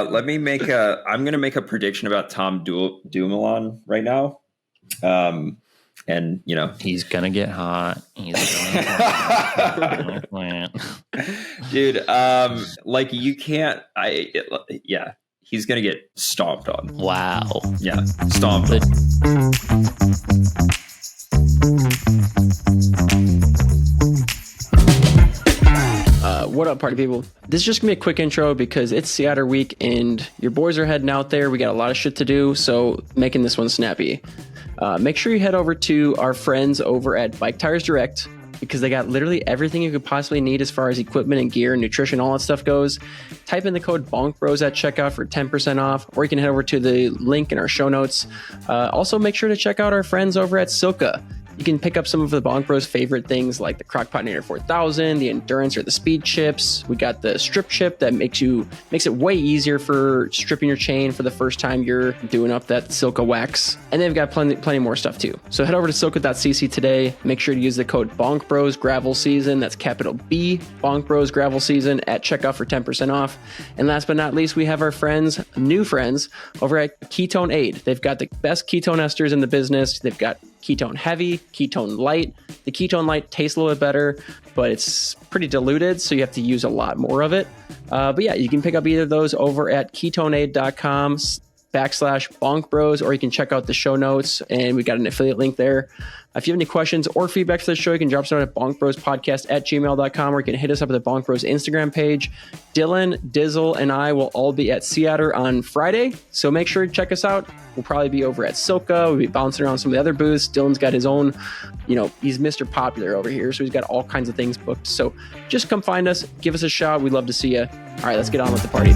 I'm going to make a prediction about Tom Dumoulin right now. And he's going to get hot. He's dude, you can't, he's going to get stomped on. Wow. Yeah. Stomped on. What up, party people? This is just gonna be a quick intro because it's Sea Otter week and your boys are heading out there. We got a lot of shit to do, so making this one snappy. Make sure you head over to our friends over at Bike Tires Direct because they got literally everything you could possibly need as far as equipment and gear and nutrition, all that stuff goes. Type in the code BONKBROS at checkout for 10% off, or you can head over to the link in our show notes. Also, make sure to check out our friends over at SILCA. You can pick up some of the Bonk Bros favorite things like the Crockpotanator 4000, the Endurance or the Speed chips. We got the strip chip that makes it way easier for stripping your chain for the first time you're doing up that SILCA wax. And they've got plenty more stuff too. So head over to silca.cc today. Make sure to use the code BONKBROSgravelseason. That's capital B, BONKBROSgravelseason at checkout for 10% off. And last but not least, we have our new friends over at KETONEAID. They've got the best ketone esters in the business. They've got ketone heavy, ketone light. The ketone light tastes a little bit better, but it's pretty diluted, so you have to use a lot more of it. But yeah, you can pick up either of those over at ketoneaid.com/bonkbros, or you can check out the show notes, and we got an affiliate link there. If you have any questions or feedback for the show, you can drop us out at bonkbrospodcast@gmail.com, or you can hit us up at the Bonk Bros Instagram page. Dylan, Dizzle, and I will all be at Sea Otter on Friday, so make sure to check us out. We'll probably be over at SILCA. We'll be bouncing around some of the other booths. Dylan's got his own, he's Mr. Popular over here, so he's got all kinds of things booked. So just come find us, give us a shout. We'd love to see you. All right, let's get on with the party.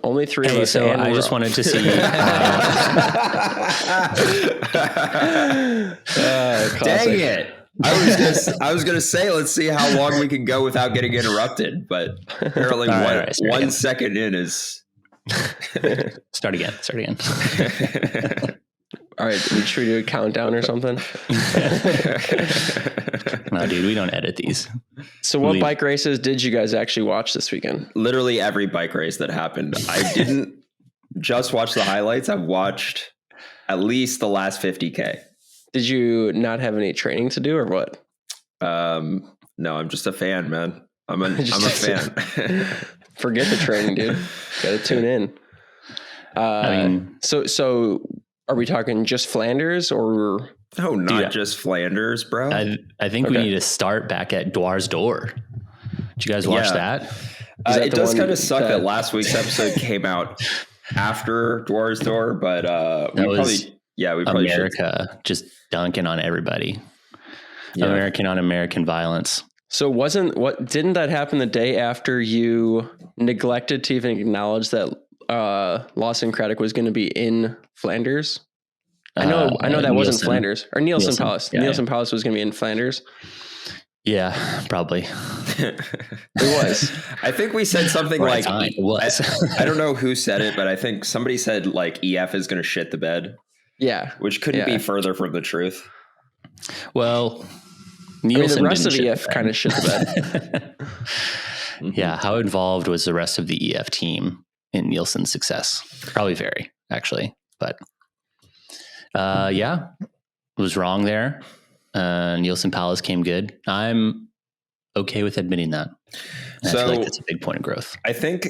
Only three of us. So I just wanted to see. Dang it! I was gonna say, let's see how long we can go without getting interrupted, but apparently one second in is. Start again. All right, should we do a countdown or something? No, dude, we don't edit these. So what bike races did you guys actually watch this weekend? Literally every bike race that happened. I didn't just watch the highlights. I've watched at least the last 50K. Did you not have any training to do or what? No, I'm just a fan, man. I'm a fan. Forget the training, dude. Got to tune in. So are we talking just Flanders or? Oh, not just Flanders, bro. I think we need to start back at Dwars Door. Did you guys watch that? It does kind of suck that last week's episode came out after Dwars Door, but we probably America should. Just dunking on everybody. Yeah. American on American violence. So didn't that happen the day after you neglected to even acknowledge that Lawson Craddock was going to be in Flanders? I know that wasn't Flanders or Nielsen Palace. Yeah, Nielsen Palace was going to be in Flanders. Yeah, probably. It was. I think we said something like it was. I don't know who said it, but I think somebody said like EF is going to shit the bed. Yeah, which couldn't be further from the truth. Well, Nielsen the rest of EF kind of shit the bed. Yeah, how involved was the rest of the EF team in Nielsen's success? Probably very, actually, but. Was wrong there. Nielsen Palace came good. I'm okay with admitting that. I feel like that's a big point of growth. I think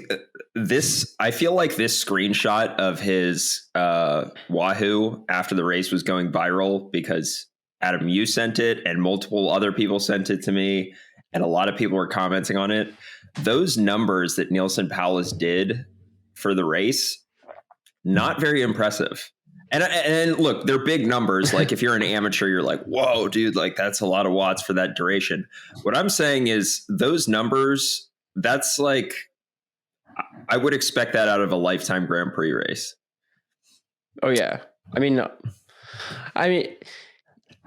I feel like this screenshot of his Wahoo after the race was going viral because Adam, you sent it and multiple other people sent it to me and a lot of people were commenting on it. Those numbers that Nielsen Palace did for the race, not very impressive. And look, they're big numbers. Like if you're an amateur, you're like, whoa, dude, like that's a lot of watts for that duration. What I'm saying is those numbers, that's like, I would expect that out of a lifetime Grand Prix race. Oh yeah. I mean,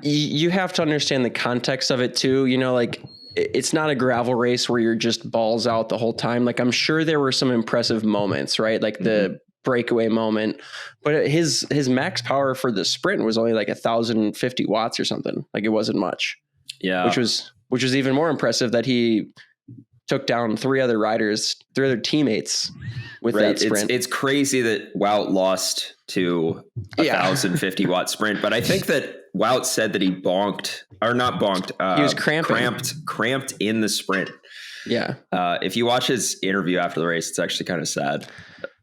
you have to understand the context of it too. Like it's not a gravel race where you're just balls out the whole time. Like I'm sure there were some impressive moments, right? Like the breakaway moment. But his max power for the sprint was only like 1,050 watts or something. Like it wasn't much. Yeah. Which was even more impressive that he took down three other teammates with that sprint. It's crazy that Wout lost to 1,050 watt sprint, but I think that Wout said that he he was cramped in the sprint. Yeah. If you watch his interview after the race, it's actually kind of sad.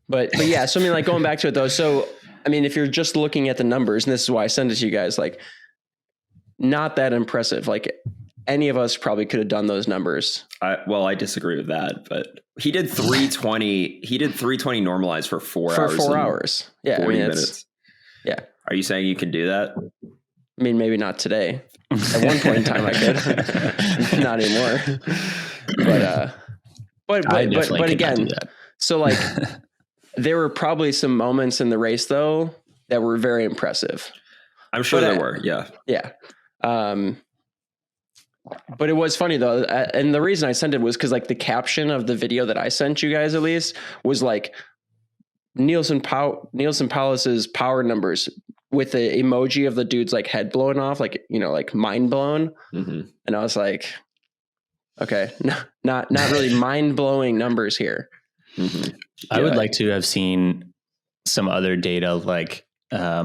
But yeah, so I mean, like going back to it though. So, I mean, if you're just looking at the numbers, and this is why I sent it to you guys, like not that impressive. Like any of us probably could have done those numbers. I disagree with that, but he did 320. He did 320 normalized for 4 hours. For 4 hours. Yeah. 40 minutes. Yeah. Are you saying you can do that? I mean, maybe not today. At one point in time I could. Not anymore. But again, so like there were probably some moments in the race though that were very impressive. I'm sure there were. Yeah. Yeah. But it was funny though. And the reason I sent it was because like the caption of the video that I sent you guys at least was like Nielsen Palace's power numbers with the emoji of the dude's like head blowing off, like, you know, like mind blown. Mm-hmm. And I was like, okay, not really mind blowing numbers here. Mm-hmm. I would like to have seen some other data. Like I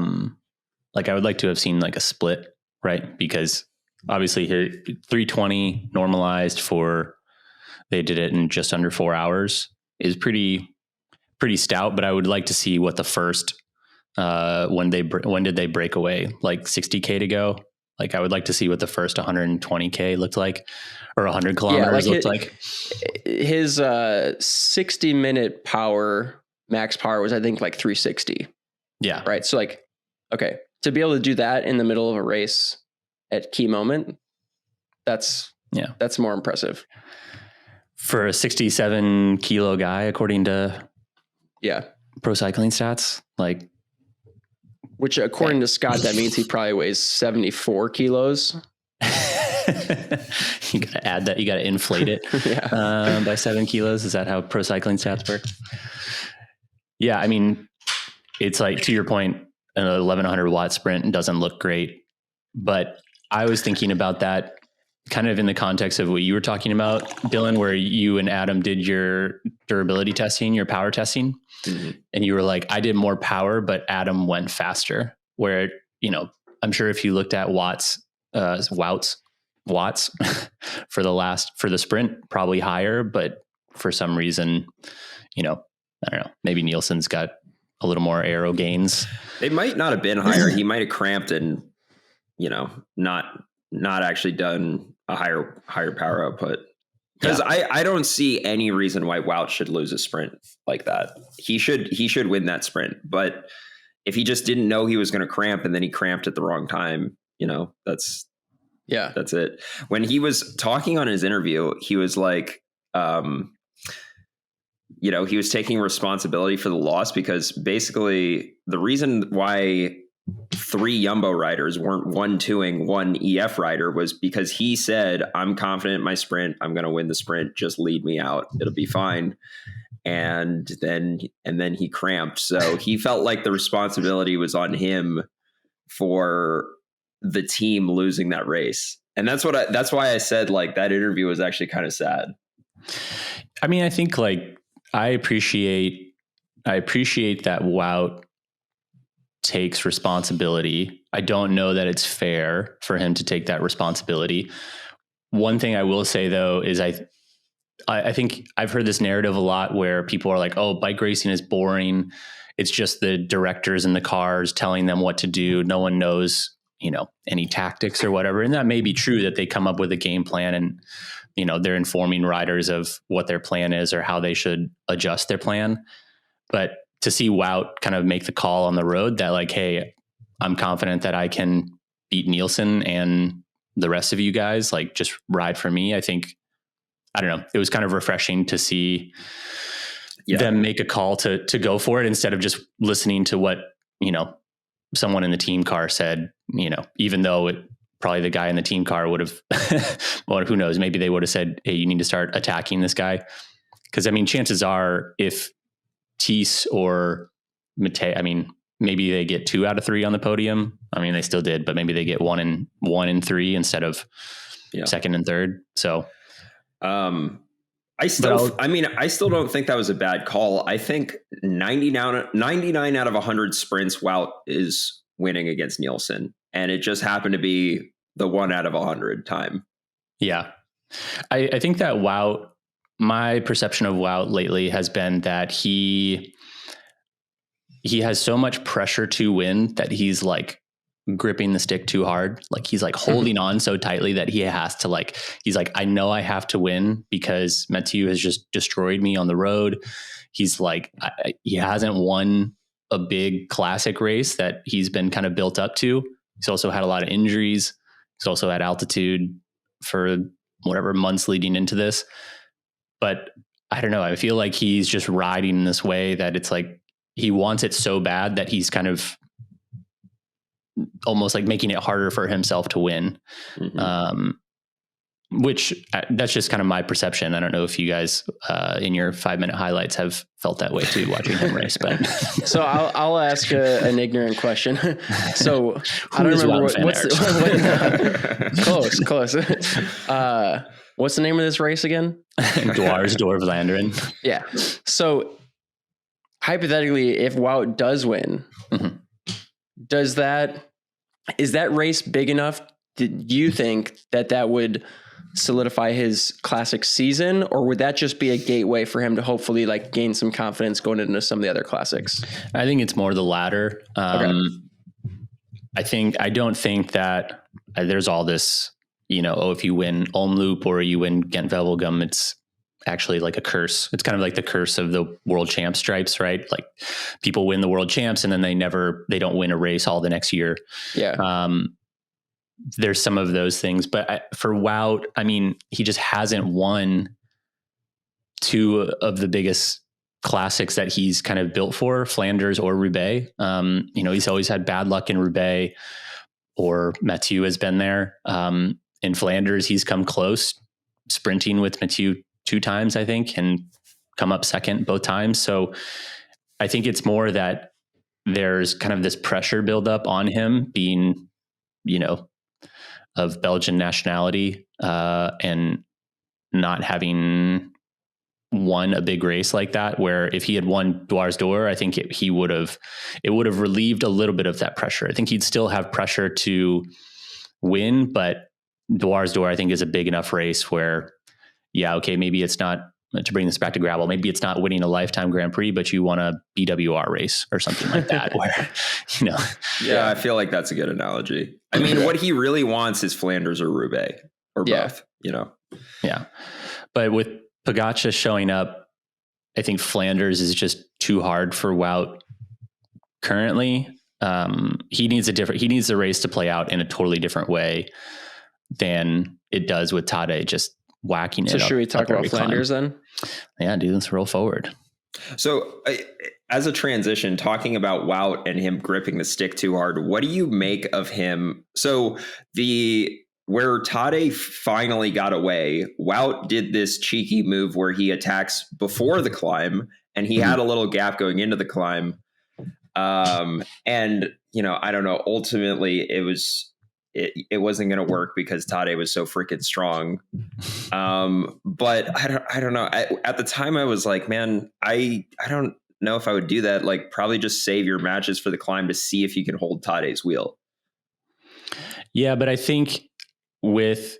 would like to have seen like a split, right? Because obviously here 320 normalized they did it in just under 4 hours is pretty stout, but I would like to see what the first, when did they break away? Like 60K to go. Like I would like to see what the first 120K looked like, or 100 kilometers looked like. His 60-minute max power was, I think, like 360. Yeah. Right. So like, okay, to be able to do that in the middle of a race at key moment, that's more impressive. For a 67 kilo guy, according to Pro Cycling Stats, like, which according to Scott, that means he probably weighs 74 kilos. You got to add that. You got to inflate it by 7 kilos. Is that how Pro Cycling Stats work? Yeah. I mean, it's like, to your point, an 1100 watt sprint doesn't look great, but I was thinking about that kind of in the context of what you were talking about, Dylan, where you and Adam did your durability testing, your power testing. Mm-hmm. And you were like, I did more power, but Adam went faster. Where, you know, I'm sure if you looked at watts for the sprint, probably higher, but for some reason, you know, I don't know, maybe Nielsen's got a little more aero gains. They might not have been higher. He might have cramped and, you know, not actually done a higher power output. Because I don't see any reason why Wout should lose a sprint like that. He should win that sprint. But if he just didn't know he was going to cramp and then he cramped at the wrong time, you know, that's it. When he was talking on his interview, he was like, you know, he was taking responsibility for the loss because basically the reason why 3 Jumbo riders weren't 1-2ing 1 EF rider was because he said, I'm confident in my sprint. I'm going to win the sprint. Just lead me out. It'll be fine. And then he cramped. So he felt like the responsibility was on him for the team losing that race. And that's why I said like that interview was actually kind of sad. I mean, I think like I appreciate that Wout takes responsibility. I don't know that it's fair for him to take that responsibility. One thing I will say though is I think I've heard this narrative a lot where people are like, oh, bike racing is boring. It's just the directors in the cars telling them what to do. No one knows, you know, any tactics or whatever. And that may be true that they come up with a game plan and, you know, they're informing riders of what their plan is or how they should adjust their plan. But to see Wout kind of make the call on the road that like, hey, I'm confident that I can beat Nielsen and the rest of you guys, like just ride for me. I think, I don't know, it was kind of refreshing to see them make a call to go for it instead of just listening to what, you know, someone in the team car said, you know, even though probably the guy in the team car would have, well, who knows, maybe they would have said, hey, you need to start attacking this guy. Cause I mean, chances are if Thies or I mean, maybe they get 2 out of 3 on the podium. I mean, they still did, but maybe they get 1 and 3 instead of second and third. So, I still don't think that was a bad call. I think 99 out of 100 sprints, Wout is winning against Nielsen, and it just happened to be the 1 out of 100 time. Yeah. I think that Wout, my perception of Wout lately has been that he has so much pressure to win that he's like gripping the stick too hard. Like he's like holding on so tightly that he has to he's like, I know I have to win because Mathieu has just destroyed me on the road. He's like, he hasn't won a big classic race that he's been kind of built up to. He's also had a lot of injuries. He's also had altitude for whatever months leading into this. But I don't know. I feel like he's just riding in this way that it's like he wants it so bad that he's kind of almost like making it harder for himself to win. Which that's just kind of my perception. I don't know if you guys in your 5-minute highlights have felt that way too, watching him race. But so I'll ask an ignorant question. So I don't remember close. What's the name of this race again? Dwars door Vlaanderen. Yeah. So hypothetically, if Wout does win, is that race big enough? Do you think that would solidify his classic season, or would that just be a gateway for him to hopefully like gain some confidence going into some of the other classics? I think it's more the latter. Okay. I don't think that there's all this, if you win Omloop or you win Gent-Wevelgem, it's actually like a curse. It's kind of like the curse of the world champ stripes, right? Like people win the world champs and then they don't win a race all the next year. Yeah. There's some of those things, but for Wout, I mean, he just hasn't won 2 of the biggest classics that he's kind of built for, Flanders or Roubaix. He's always had bad luck in Roubaix, or Mathieu has been there. In Flanders, he's come close, sprinting with Mathieu 2 times, I think, and come up second both times. So I think it's more that there's kind of this pressure buildup on him being, of Belgian nationality, and not having won a big race like that, where if he had won Dwars d'Or, I think it would have relieved a little bit of that pressure. I think he'd still have pressure to win, but Dwars d'Or, I think, is a big enough race where, maybe it's not, to bring this back to gravel, maybe it's not winning a lifetime Grand Prix, but you want a BWR race or something like that where, Yeah, I feel like that's a good analogy. I mean, what he really wants is Flanders or Roubaix or both, Yeah. But with Pogacar showing up, I think Flanders is just too hard for Wout currently. He needs the race to play out in a totally different way than it does with Tadej just whacking it. So should we talk about Flanders then? Yeah, dude, let's roll forward. So as a transition, talking about Wout and him gripping the stick too hard, what do you make of him? So where Tadej finally got away, Wout did this cheeky move where he attacks before the climb, and he had a little gap going into the climb. And I don't know, ultimately it wasn't going to work because Tadej was so freaking strong. But I don't know. At the time I was like, man, I don't know if I would do that. Like, probably just save your matches for the climb to see if you can hold Tadej's wheel. Yeah. But I think the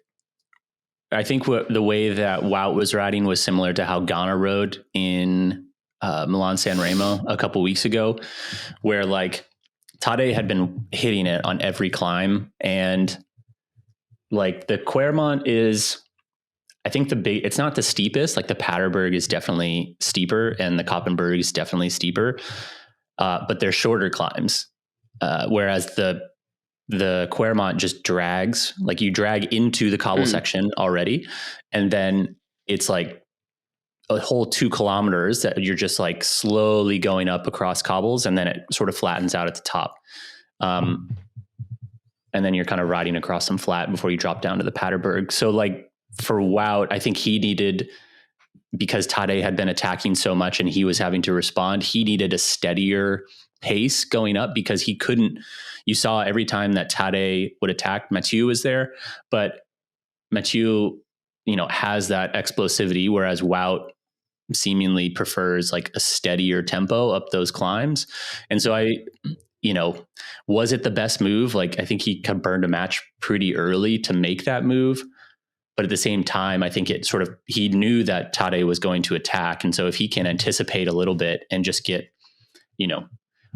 way that Wout was riding was similar to how Ghana rode in Milan San Remo a couple weeks ago, where like Tadej had been hitting it on every climb, and like the Quermont is, I think it's not the steepest. Like the Paterberg is definitely steeper and the Koppenberg is definitely steeper, but they're shorter climbs. Whereas the Quermont just drags, like you drag into the cobble section already, and then it's like a whole 2 kilometers that you're just like slowly going up across cobbles, and then it sort of flattens out at the top. And then you're kind of riding across some flat before you drop down to the Paterberg. So like for Wout, I think he needed, because Tadej had been attacking so much and he was having to respond, he needed a steadier pace going up because he couldn't. You saw every time that Tadej would attack, Mathieu was there, but Mathieu, has that explosivity, whereas Wout seemingly prefers like a steadier tempo up those climbs. And so was it the best move? Like, I think he burned a match pretty early to make that move. But at the same time, I think he knew that Tadej was going to attack. And so if he can anticipate a little bit and just get,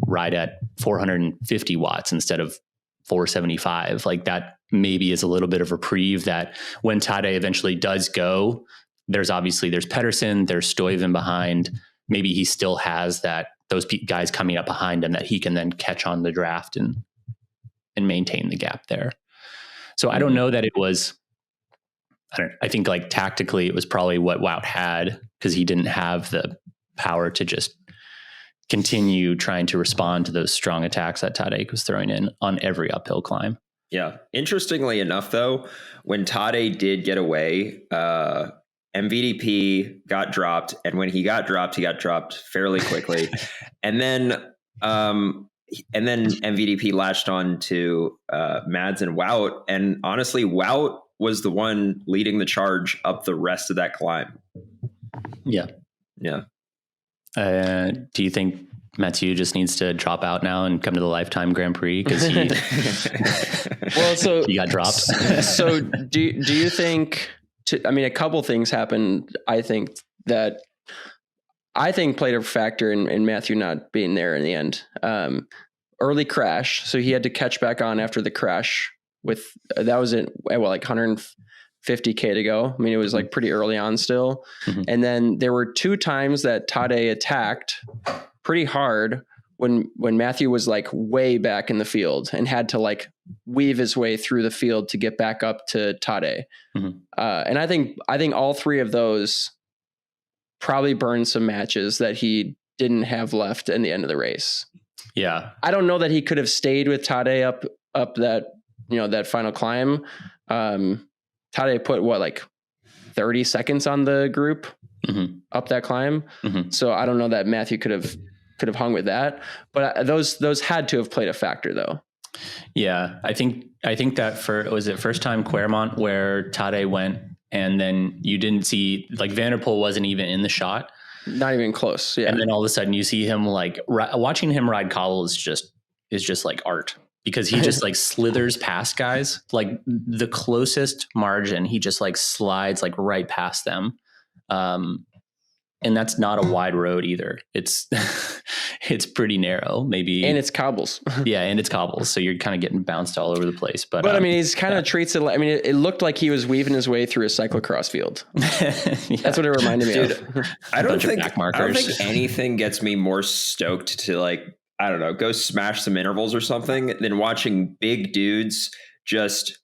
ride at 450 watts instead of 475, like that maybe is a little bit of reprieve that when Tadej eventually does go, there's Pedersen, there's Stuyven behind. Maybe he still has those guys coming up behind him that he can then catch on the draft and maintain the gap there. So I don't know that it was, I think like tactically it was probably what Wout had, because he didn't have the power to just continue trying to respond to those strong attacks that Tadej was throwing in on every uphill climb. Yeah. Interestingly enough, though, when Tadej did get away, MVDP got dropped. And when he got dropped fairly quickly. and then MVDP latched on to Mads and Wout. And honestly, Wout was the one leading the charge up the rest of that climb. Yeah. Yeah. Do you think Mathieu just needs to drop out now and come to the Lifetime Grand Prix because he he got dropped? So do you think? A couple things happened. I think played a factor in Mathieu not being there in the end. Early crash, so he had to catch back on after the crash. That was at like 150K to go. I mean, it was like pretty early on still. Mm-hmm. And then there were 2 times that Tadej attacked pretty hard when Mathieu was like way back in the field and had to like weave his way through the field to get back up to Tadej. Mm-hmm. And I think all 3 of those probably burned some matches that he didn't have left in the end of the race. Yeah. I don't know that he could have stayed with Tadej up that, that final climb. Tadej put like 30 seconds on the group up that climb. Mm-hmm. So I don't know that Mathieu could have hung with that, but those had to have played a factor though. Yeah. I think that was it first time Quermont where Tadej went and then you didn't see like Van der Poel wasn't even in the shot. Not even close. Yeah. And then all of a sudden you see him like watching him ride cobble is just like art. Because he just like slithers past guys, like the closest margin, he just like slides like right past them. And that's not a wide road either. It's pretty narrow, maybe. And it's cobbles. Yeah, and it's cobbles. So you're kind of getting bounced all over the place. But I mean, he's kind of treats it. It looked like he was weaving his way through a cyclocross field. Yeah. That's what it reminded me of. I don't think anything gets me more stoked to like, I don't know, go smash some intervals or something than watching big dudes just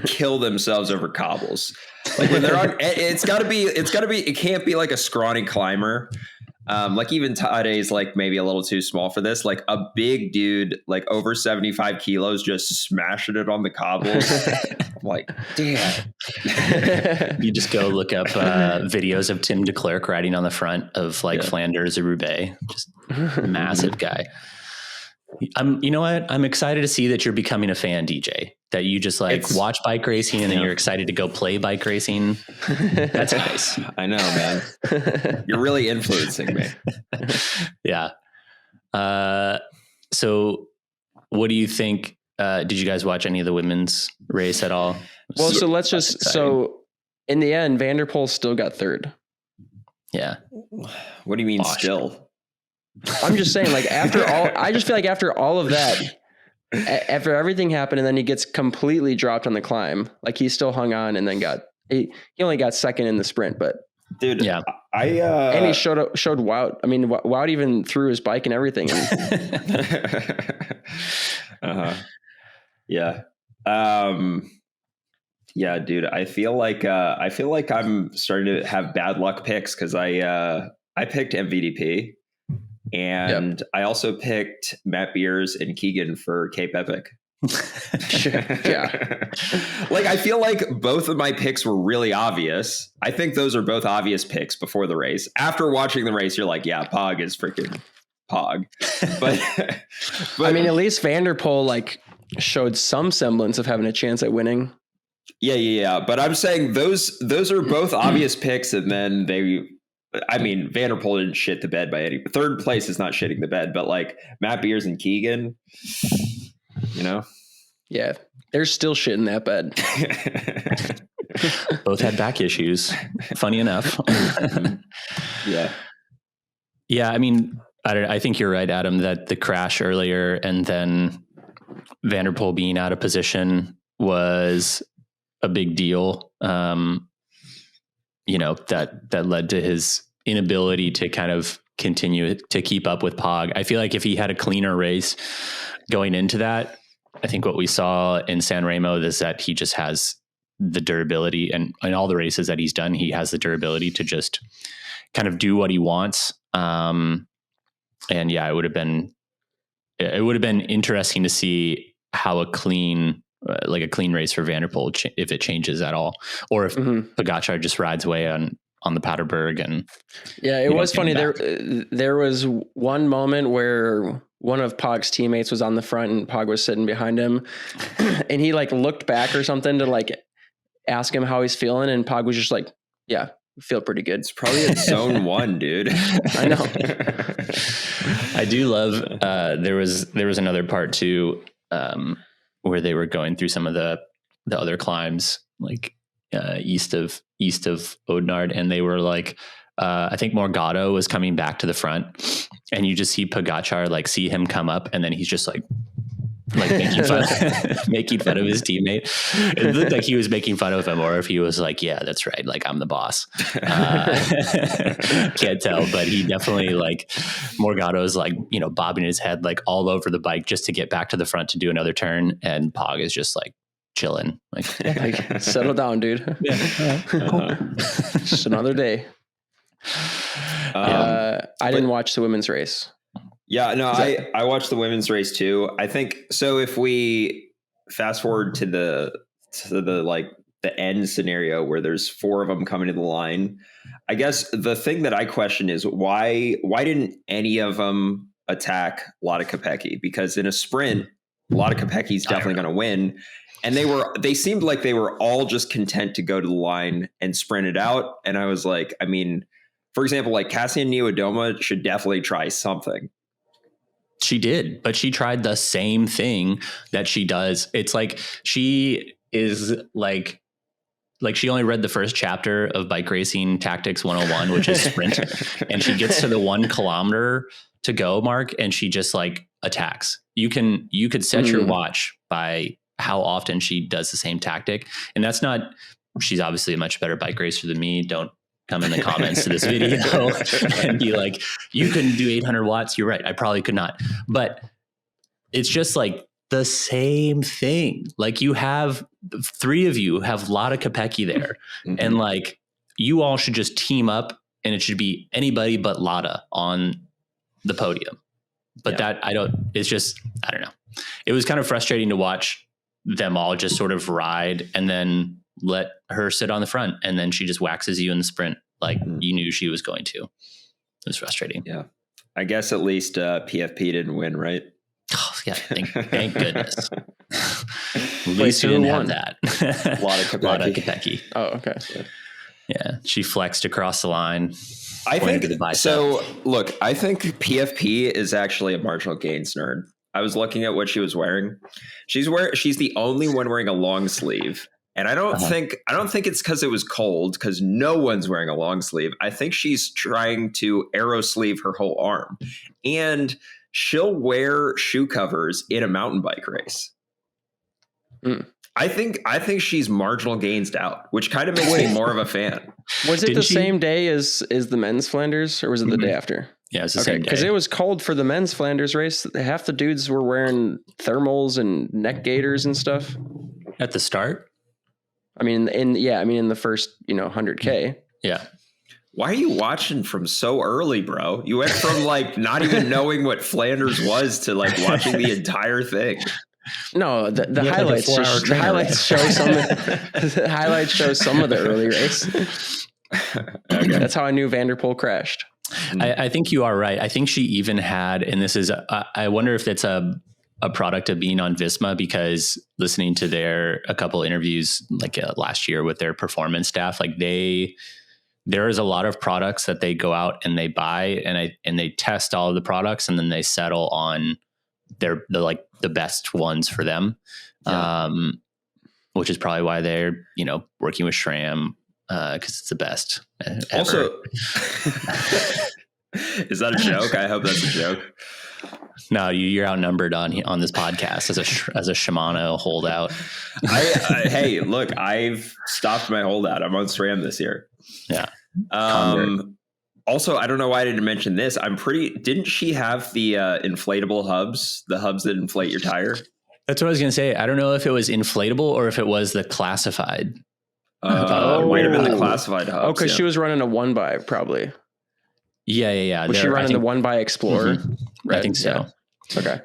kill themselves over cobbles. Like when they're on, it can't be like a scrawny climber. Like even Tadej's like maybe a little too small for this. Like a big dude, like over 75 kilos, just smashing it on the cobbles. I'm like, damn. You just go look up videos of Tim de Klerk riding on the front of like Flanders or Roubaix. Just massive guy. You know what? I'm excited to see that you're becoming a fan, DJ. That you just like watch bike racing and then you're excited to go play bike racing. That's nice. I know, man. You're really influencing me. Yeah. So what do you think? Did you guys watch any of the women's race at all? Well, so in the end, Van der Poel still got 3rd. Yeah. What do you mean still? I'm just saying, like I just feel like after all of that, after everything happened, and then he gets completely dropped on the climb, like he still hung on and then he only got 2nd in the sprint, but dude, yeah, and he showed Wout. I mean, Wout even threw his bike and everything. Yeah. Yeah, dude, I feel like I'm starting to have bad luck picks because I picked MVDP. And I also picked Matt Beers and Keegan for Cape Epic. Yeah. Like, I feel like both of my picks were really obvious. I think those are both obvious picks before the race. After watching the race, you're like, yeah, Pog is freaking Pog. But I mean, at least Van der Poel like showed some semblance of having a chance at winning. Yeah. But I'm saying those are both obvious picks, and then Van der Poel didn't shit the bed by any. Third place is not shitting the bed, but like Matt Beers and Keegan, Yeah, there's still shit in that bed. Both had back issues. Funny enough. Yeah. I mean, I think you're right, Adam, that the crash earlier and then Van der Poel being out of position was a big deal. That led to his inability to kind of continue to keep up with Pog. I feel like if he had a cleaner race going into that, I think what we saw in San Remo is that he just has the durability, and in all the races that he's done, he has the durability to just kind of do what he wants. And yeah, it would have been interesting to see how a clean race for Van der Poel, if it changes at all, or if Pogacar just rides away on the Paderberg. And yeah, it was funny. There was one moment where one of Pog's teammates was on the front and Pog was sitting behind him, and he like looked back or something to like ask him how he's feeling, and Pog was just like, "Yeah, feel pretty good." It's probably in zone 1, dude. I know. I do love. There was another part too, where they were going through some of the other climbs, like east of Oudenaarde, and they were like, I think Morgado was coming back to the front, and you just see Pogacar like see him come up, and then he's just like making fun of his teammate. It looked like he was making fun of him, or if he was like, yeah, that's right, like I'm the boss. Can't tell, but he definitely like Morgado's like, bobbing his head like all over the bike just to get back to the front to do another turn, and Pog is just like chilling, like settle down, dude. Just another day. I didn't watch the women's race. Yeah, no, I watched the women's race too. I think so. If we fast forward to the like the end scenario where there's 4 of them coming to the line, I guess the thing that I question is why didn't any of them attack Lada Kopecky? Because in a sprint, Lada Kopecky's definitely going to win. And they seemed like they were all just content to go to the line and sprint it out. And I was like, I mean, for example, like Cassian Niewiadoma should definitely try something. She did, but she tried the same thing that she does. It's like she is like she only read the first chapter of Bike Racing Tactics 101, which is sprint. And she gets to the 1 kilometer to go mark, and she just like attacks. You could set your watch by how often she does the same tactic. And that's not, she's obviously a much better bike racer than me. Don't come in the comments to this video and be like, you couldn't do 800 watts. You're right. I probably could not. But it's just like the same thing. Like you have 3 of you have Lada Kopecky there. And like you all should just team up, and it should be anybody but Lada on the podium. But I don't know. It was kind of frustrating to watch them all just sort of ride and then let her sit on the front, and then she just waxes you in the sprint like you knew she was going to. It was frustrating. Yeah. I guess at least PFP didn't win, right? Oh, yeah. Thank goodness. At least we didn't have that. Lada Kopecky. Oh, okay. Yeah. She flexed across the line. I think look, I think PFP is actually a marginal gains nerd. I was looking at what she was wearing. She's the only one wearing a long sleeve. And I don't think it's because it was cold, because no one's wearing a long sleeve. I think she's trying to arrow sleeve her whole arm, and she'll wear shoe covers in a mountain bike race. I think she's marginal gainsed out, which kind of makes me more of a fan. Was it same day as the men's Flanders, or was it the day after? Yeah, it was the same day. Because it was cold for the men's Flanders race. Half the dudes were wearing thermals and neck gaiters and stuff at the start. I mean, in the first 100K. Yeah. Why are you watching from so early, bro? You went from like not even knowing what Flanders was to like watching the entire thing. No, the highlights show some. The highlights show some of the early race. Okay. That's how I knew Van der Poel crashed. I think you are right. I think she even had, and this is, I wonder if it's a product of being on Visma, because listening to a couple interviews like last year with their performance staff, like there is a lot of products that they go out and they buy and they test all of the products, and then they settle on the best ones for them. Yeah. Which is probably why they're, working with SRAM, because it's the best ever. Also, is that a joke? I hope that's a joke. No, you're outnumbered on this podcast as a Shimano holdout. Hey, look, I've stopped my holdout. I'm on SRAM this year. Yeah. Also, I don't know why I didn't mention this. Didn't she have the inflatable hubs, the hubs that inflate your tire? That's what I was going to say. I don't know if it was inflatable or if it was the classified. It might have been the classified hubs. Oh, because she was running a 1x probably. Yeah. Was she running the 1x Explorer? Mm-hmm. Right? I think so. Yeah. Okay.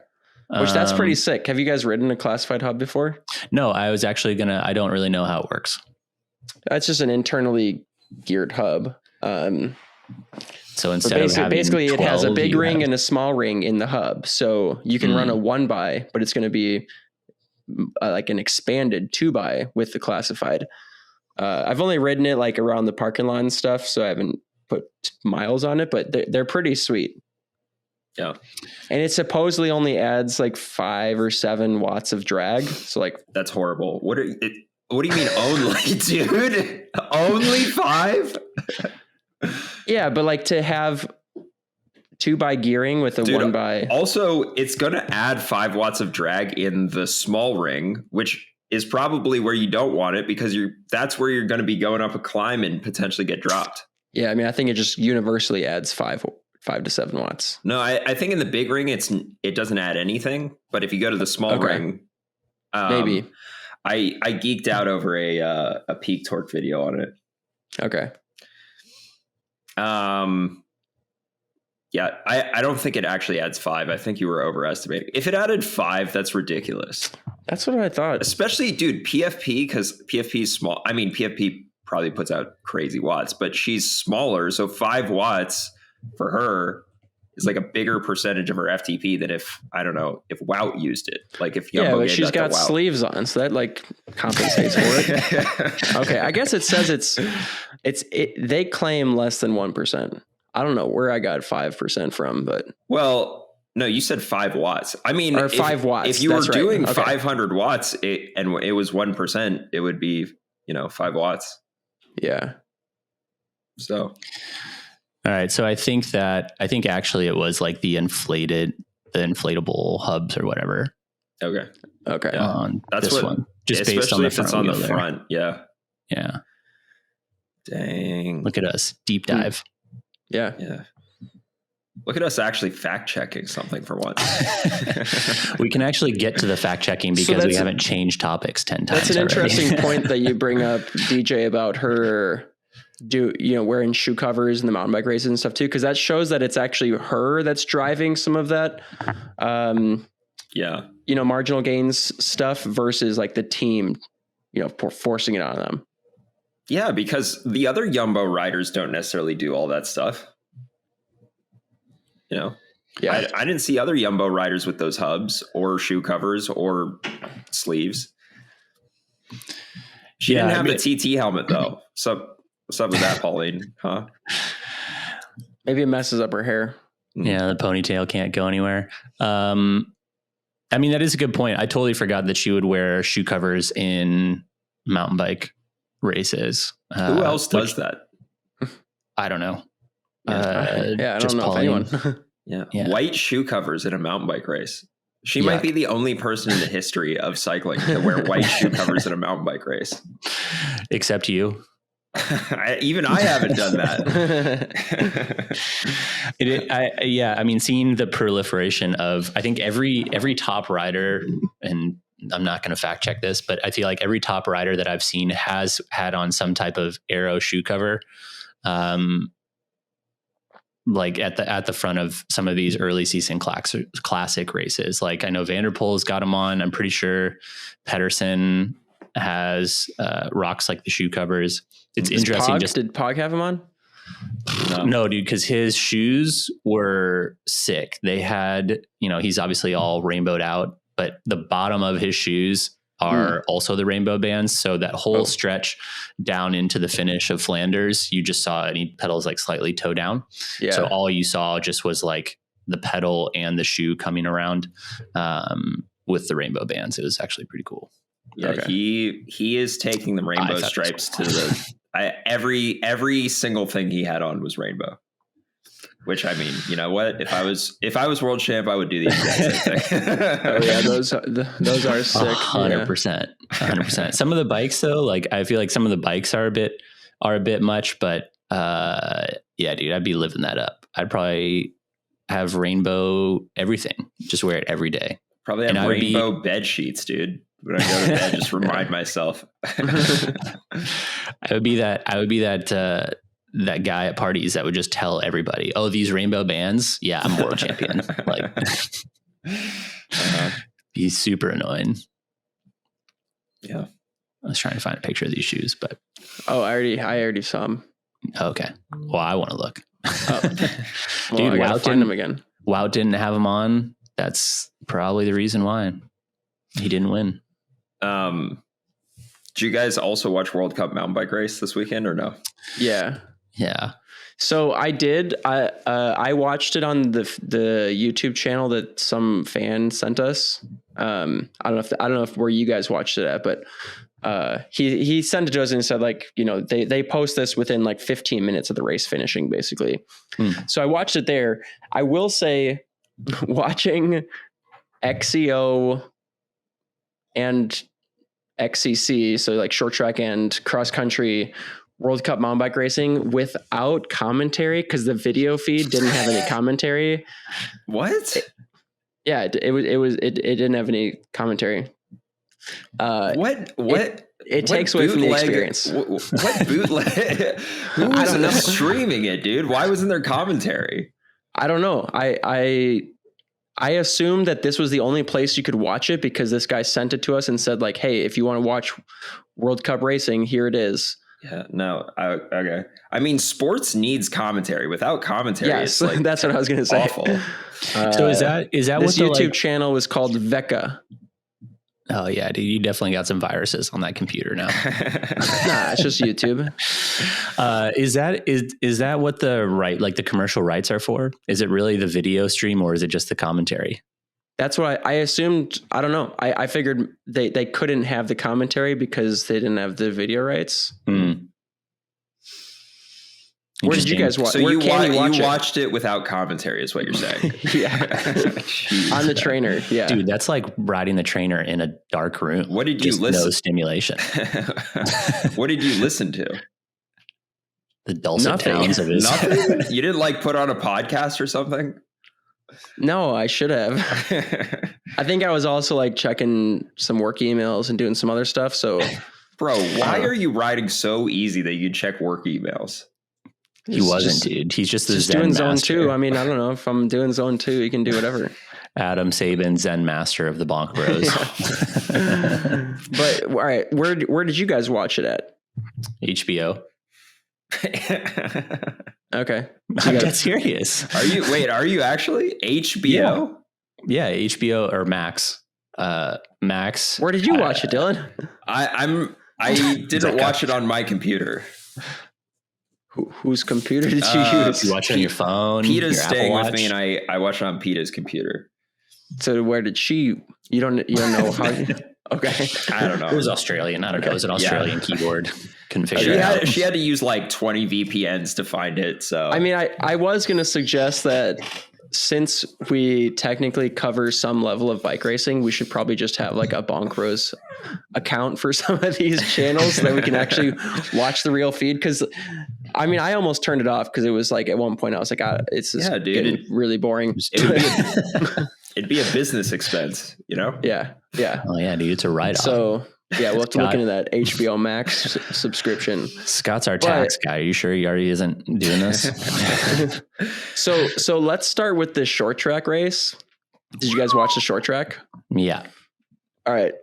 Which that's pretty sick. Have you guys ridden a classified hub before? No, I was actually I don't really know how it works. That's just an internally geared hub. So instead of having basically 12, it has a big ring and a small ring in the hub. So you can run a 1x, but it's going to be like an expanded 2x with the classified. I've only ridden it like around the parking lot and stuff, so I haven't put miles on it, but they're pretty sweet. Yeah. And it supposedly only adds like 5 or 7 watts of drag. So like, that's horrible. What do you mean only, dude? Only 5? Yeah, but like to have 2x gearing with a 1x. Also, it's going to add 5 watts of drag in the small ring, which is probably where you don't want it, because that's where you're going to be going up a climb and potentially get dropped. Yeah, I mean, I think it just universally adds 5 to 7 watts. No, I think in the big ring it doesn't add anything, but if you go to the small ring, maybe. I geeked out over a peak torque video on it. Okay. Yeah, I don't think it actually adds 5. I think you were overestimating. If it added 5, that's ridiculous. That's what I thought. Especially, dude, PFP, because PFP is small. I mean, PFP probably puts out crazy watts, but she's smaller. So 5 watts for her is like a bigger percentage of her FTP than if Wout used it. Like if Jumbo but she's got sleeves on, so that like compensates for it. Okay, I guess it says they claim less than 1%. I don't know where I got 5% from, but no, you said 5 watts. I mean, or 5 watts. If you were doing 500 watts and it was 1%, it would be 5 watts. Yeah. So, all right. So I think actually it was like the inflatable hubs or whatever. Okay. That's this one. Just based on the front. It's on the front. Yeah. Yeah. Dang. Look at us. Deep dive. Yeah. Yeah. Look at us actually fact checking something for once. We can actually get to the fact checking because we haven't changed topics 10 times. That's an interesting point that you bring up, DJ, about her wearing shoe covers in the mountain bike races and stuff too, because that shows that it's actually her that's driving some of that marginal gains stuff versus like the team forcing it on them. Yeah, because the other Jumbo riders don't necessarily do all that stuff. Yeah, I didn't see other Jumbo riders with those hubs or shoe covers or sleeves. She didn't have the TT helmet though. What's up with that, Pauline? Huh? Maybe it messes up her hair. Yeah, the ponytail can't go anywhere. I mean, that is a good point. I totally forgot that she would wear shoe covers in mountain bike races. Who else does that? I don't know. I don't know Pauline. if anyone. Yeah. White shoe covers in a mountain bike race. She might be the only person in the history of cycling to wear white shoe covers in a mountain bike race. Except you. Even I haven't done that. I mean, seeing the proliferation of, I think every top rider, and I'm not going to fact check this, but I feel like every top rider that I've seen has had on some type of Aero shoe cover. Like at the front of some of these early season classic races. Like I know Van der Poel's got them on. I'm pretty sure Pedersen has rocks like the shoe covers. It's interesting. Did Pog have him on? No, dude, because his shoes were sick. They had, he's obviously all rainbowed out, but the bottom of his shoes are also the rainbow bands. So that whole stretch down into the finish of Flanders, you just saw any pedals like slightly toe down. Yeah. So all you saw just was like the pedal and the shoe coming around with the rainbow bands. It was actually pretty cool. Yeah, okay. He is taking the rainbow stripes to the every single thing he had on was rainbow. Which, I mean, you know what? If I was world champ, I would do the exact same thing. Oh yeah, those are sick. 100%. 100%. Some of the bikes though, like I feel like some of the bikes are a bit much, but yeah, dude, I'd be living that up. I'd probably have rainbow everything. Just wear it every day. Probably have rainbow bed sheets, dude. When I go to bed, just remind myself. I would be that guy at parties that would just tell everybody, "Oh, these rainbow bands, yeah, I'm world champion." Like, he's super annoying. Yeah, I was trying to find a picture of these shoes, but I already saw them. Okay, well, I want to look. Dude, Wout find them again. Wout didn't have them on. That's probably the reason why he didn't win. Do you guys also watch World Cup mountain bike race this weekend or no? Yeah. Yeah. So I did. I watched it on the YouTube channel that some fan sent us. I don't know if where you guys watched it at, but he sent it to us and said, like, they post this within like 15 minutes of the race finishing, basically. So I watched it there. I will say, watching XCO and XCC, so like short track and cross country World Cup mountain bike racing without commentary, because the video feed didn't have any commentary. What? It didn't have any commentary. What? It takes away from the experience. What bootleg? Who was streaming it, dude? Why wasn't there commentary? I don't know. I assumed that this was the only place you could watch it because this guy sent it to us and said, like, "Hey, if you want to watch World Cup racing, here it is." Yeah, no. Okay. I mean, sports needs commentary. Without commentary, yes, it's like, that's what I was going to say. Awful. So is that this what YouTube channel was called Veka? Oh yeah, dude, you definitely got some viruses on that computer now. Nah, it's just YouTube. Is that what the commercial rights are for? Is it really the video stream or is it just the commentary? That's what I assumed. I don't know. I figured they couldn't have the commentary because they didn't have the video rights. Where did you guys watch? So you watched it without commentary, is what you're saying? Yeah, on the trainer. Yeah, dude, that's like riding the trainer in a dark room. What did you listen? No stimulation. What did you listen to? The dulcet tones of his. Nothing. You didn't like put on a podcast or something? No, I should have. I think I was also like checking some work emails and doing some other stuff. So, bro, why are you riding so easy that you check work emails? He wasn't, dude. He's just doing Zen zone 2. I mean, I don't know if I'm doing zone 2, you can do whatever. Adam Saban, Zen master of the Bonk Bros. But all right, where did you guys watch it at? HBO. Okay, I'm dead serious. Are you actually HBO? Yeah, HBO or Max. Max. Where did you watch it, Dylan? I didn't watch it on my computer. Whose computer did you use? You watch it on your phone. Peta's staying with me, and I watched it on Peta's computer. So where did she? You don't know how? Okay, I don't know. It was Australian. I don't know. It was an Australian keyboard configuration. She had to use like 20 VPNs to find it. So I mean, I was going to suggest that since we technically cover some level of bike racing, we should probably just have like a Bonk Bros account for some of these channels so that we can actually watch the real feed. Because I mean, I almost turned it off because it was like at one point I was like, it's just getting really boring. It'd be a business expense, you know? Yeah. Oh yeah, dude, it's a write-off. So yeah, we'll have to look into that HBO Max subscription. Scott's our tax guy. Are you sure he already isn't doing this? So let's start with this short track race. Did you guys watch the short track? Yeah. All right.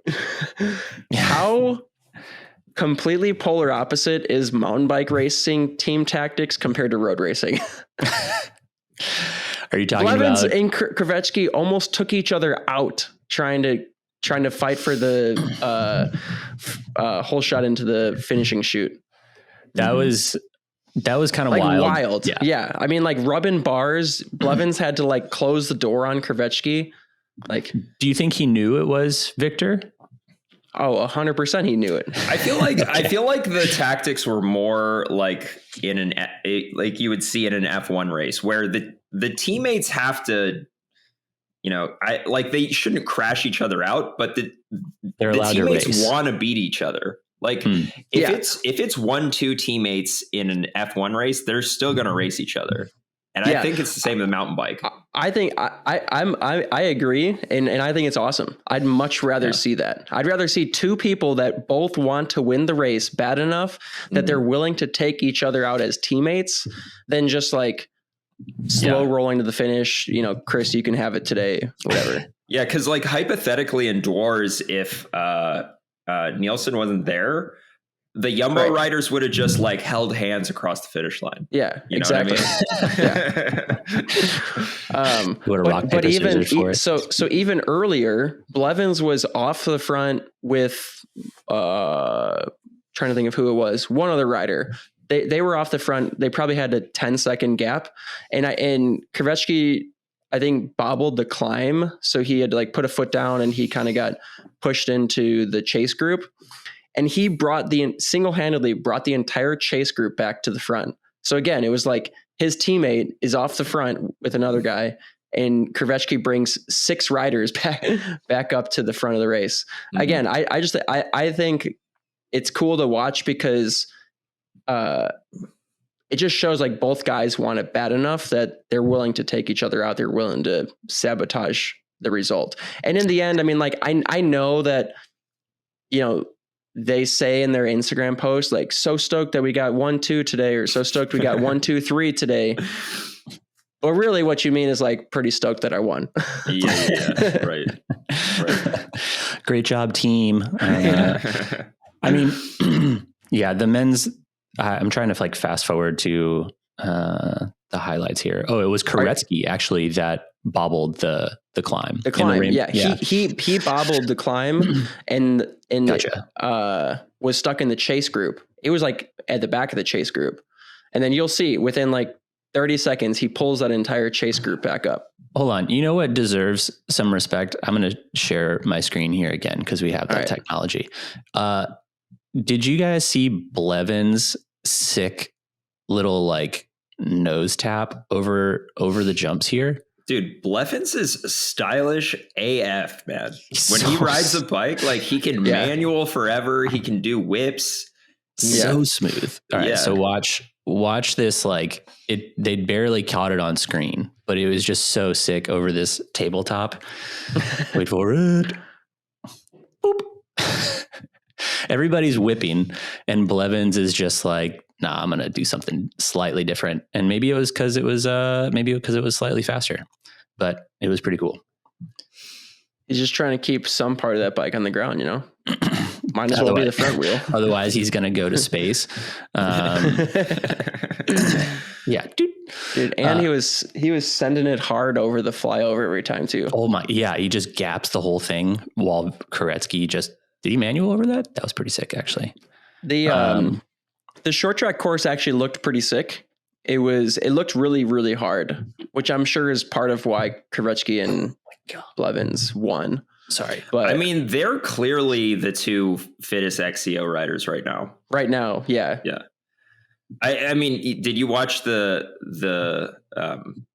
completely polar opposite is mountain bike racing team tactics compared to road racing. Are you talking Blevins about and Krivetsky almost took each other out trying to fight for the whole shot into the finishing chute. that was kind of Like wild. Yeah. I mean, like rubbing bars. Blevins had to like close the door on Krivetsky. Like, do you think he knew it was Victor? Oh, 100% he knew it. I feel like the tactics were more like in like you would see in an F1 race where the teammates have to, they shouldn't crash each other out, but the teammates want to beat each other. Like if it's 1-2 teammates in an F1 race, they're still going to race each other. And I think it's the same with mountain bike. I think I agree. And I think it's awesome. I'd much rather see that. I'd rather see two people that both want to win the race bad enough that they're willing to take each other out as teammates than just like slow rolling to the finish. Chris, you can have it today, whatever. Yeah. Cause like hypothetically in Dwars, if Nielsen wasn't there, the Jumbo riders would have just like held hands across the finish line. Yeah, you know exactly. What I mean? But even so even earlier, Blevins was off the front with trying to think of who it was. One other rider. They were off the front. They probably had a 10-second gap, and Krivetsky, I think, bobbled the climb, so he had to like put a foot down, and he kind of got pushed into the chase group. And he single-handedly brought the entire chase group back to the front. So again, it was like his teammate is off the front with another guy, and Krivetsky brings 6 riders back up to the front of the race. Mm-hmm. Again, I think it's cool to watch because it just shows like both guys want it bad enough that they're willing to take each other out. They're willing to sabotage the result. And in the end, I mean, like I know that they say in their Instagram post, like, so stoked that we got 1-2 today, or so stoked we got 1-2-3 today. But really what you mean is like pretty stoked that I won. Yeah. Right. Great job, team. I mean, the men's, I'm trying to like fast forward to the highlights here. Oh, it was Koretsky actually that bobbled the climb. The climb, he bobbled the climb and gotcha. Was stuck in the chase group. It was like at the back of the chase group, and then you'll see within like 30 seconds he pulls that entire chase group back up. Hold on, you know what deserves some respect? I'm going to share my screen here again because we have that technology. Did you guys see Blevins' sick little like nose tap over the jumps here? Dude, Blevins is stylish AF, man. When he rides a bike, like he can manual forever. He can do whips. So smooth. All right, so watch this. Like they barely caught it on screen, but it was just so sick over this tabletop. Wait for it. Boop. Everybody's whipping, and Blevins is just like, nah, I'm gonna do something slightly different. And maybe it was because it was slightly faster, but it was pretty cool. He's just trying to keep some part of that bike on the ground, Might as well be the front wheel. Otherwise, he's gonna go to space. Dude, and he was sending it hard over the flyover every time too. Oh my, yeah, he just gaps the whole thing while Koretsky did he manual over that? That was pretty sick, actually. The short track course actually looked pretty sick. It looked really, really hard, which I'm sure is part of why Koretsky and Blevins won. Sorry. But I mean, they're clearly the two fittest XCO riders right now. Right now. Yeah. Yeah. I mean, did you watch the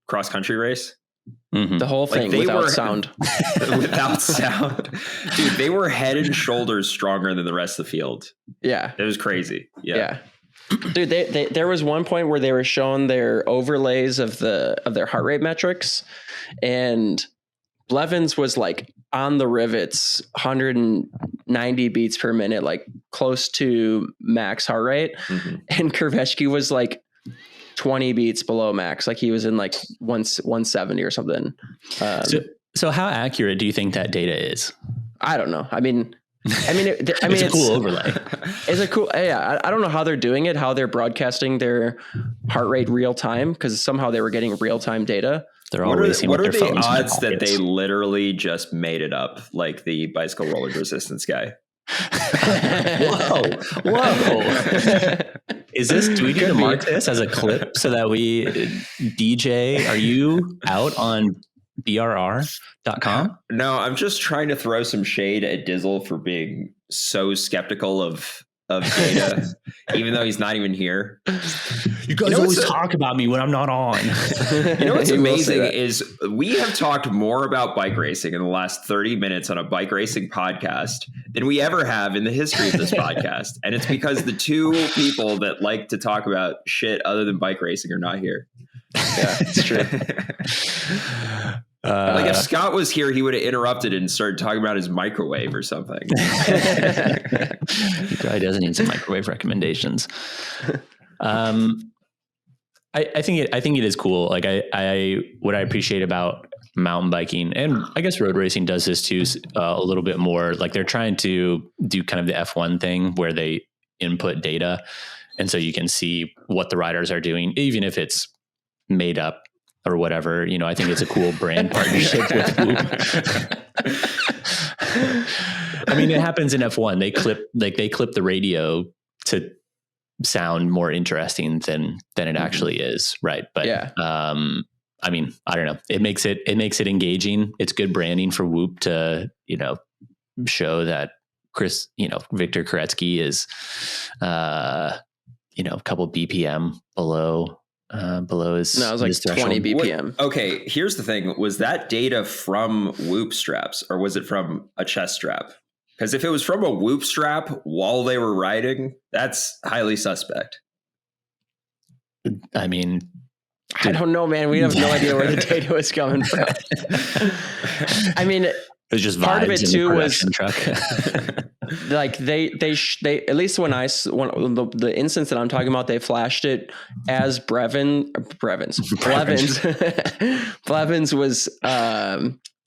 cross country race? Mm-hmm. The whole thing without sound. Without sound. Dude, they were head and shoulders stronger than the rest of the field. Yeah. It was crazy. Yeah. Dude, there was one point where they were showing their overlays of their heart rate metrics, and Blevins was like on the rivets, 190 beats per minute, like close to max heart rate. Mm-hmm. And Krivetsky was like 20 beats below max. Like he was in like 170 or something. So how accurate do you think that data is? I don't know. I mean, I mean, it's a cool overlay. It's a cool. Yeah, I don't know how they're doing it, how they're broadcasting their heart rate real time, because somehow they were getting real time data. They're all what are the odds that they literally just made it up, like the bicycle roller resistance guy? Whoa! Is this tweeted to Marcus as a clip so that we DJ? Are you out on BRR.com? No, I'm just trying to throw some shade at Dizzle for being so skeptical of data, even though he's not even here. You guys always talk about me when I'm not on. You know what's amazing is we have talked more about bike racing in the last 30 minutes on a bike racing podcast than we ever have in the history of this podcast. And it's because the two people that like to talk about shit other than bike racing are not here. Yeah, it's true. Like if Scott was here, he would have interrupted and started talking about his microwave or something. He probably doesn't need some microwave recommendations. I think it is cool. Like what I appreciate about mountain biking, and I guess road racing does this too, a little bit more. Like they're trying to do kind of the F1 thing where they input data, and so you can see what the riders are doing, even if it's made up or whatever. You know, I think it's a cool brand partnership with Whoop. I mean, it happens in F1. They clip the radio to sound more interesting than it actually is, right? But yeah. I mean, I don't know. It makes it engaging. It's good branding for Whoop to, you know, show that Victor Koretsky is you know, a couple BPM below his. No, it was like 20 BPM. Okay, here's the thing. Was that data from Whoop straps or was it from a chest strap? Because if it was from a Whoop strap while they were riding, that's highly suspect. I mean, I don't know, man. We have no idea where the data was coming from. I mean, it was just part of it too was truck. Like they at least when the instance that I'm talking about, they flashed it as Blevins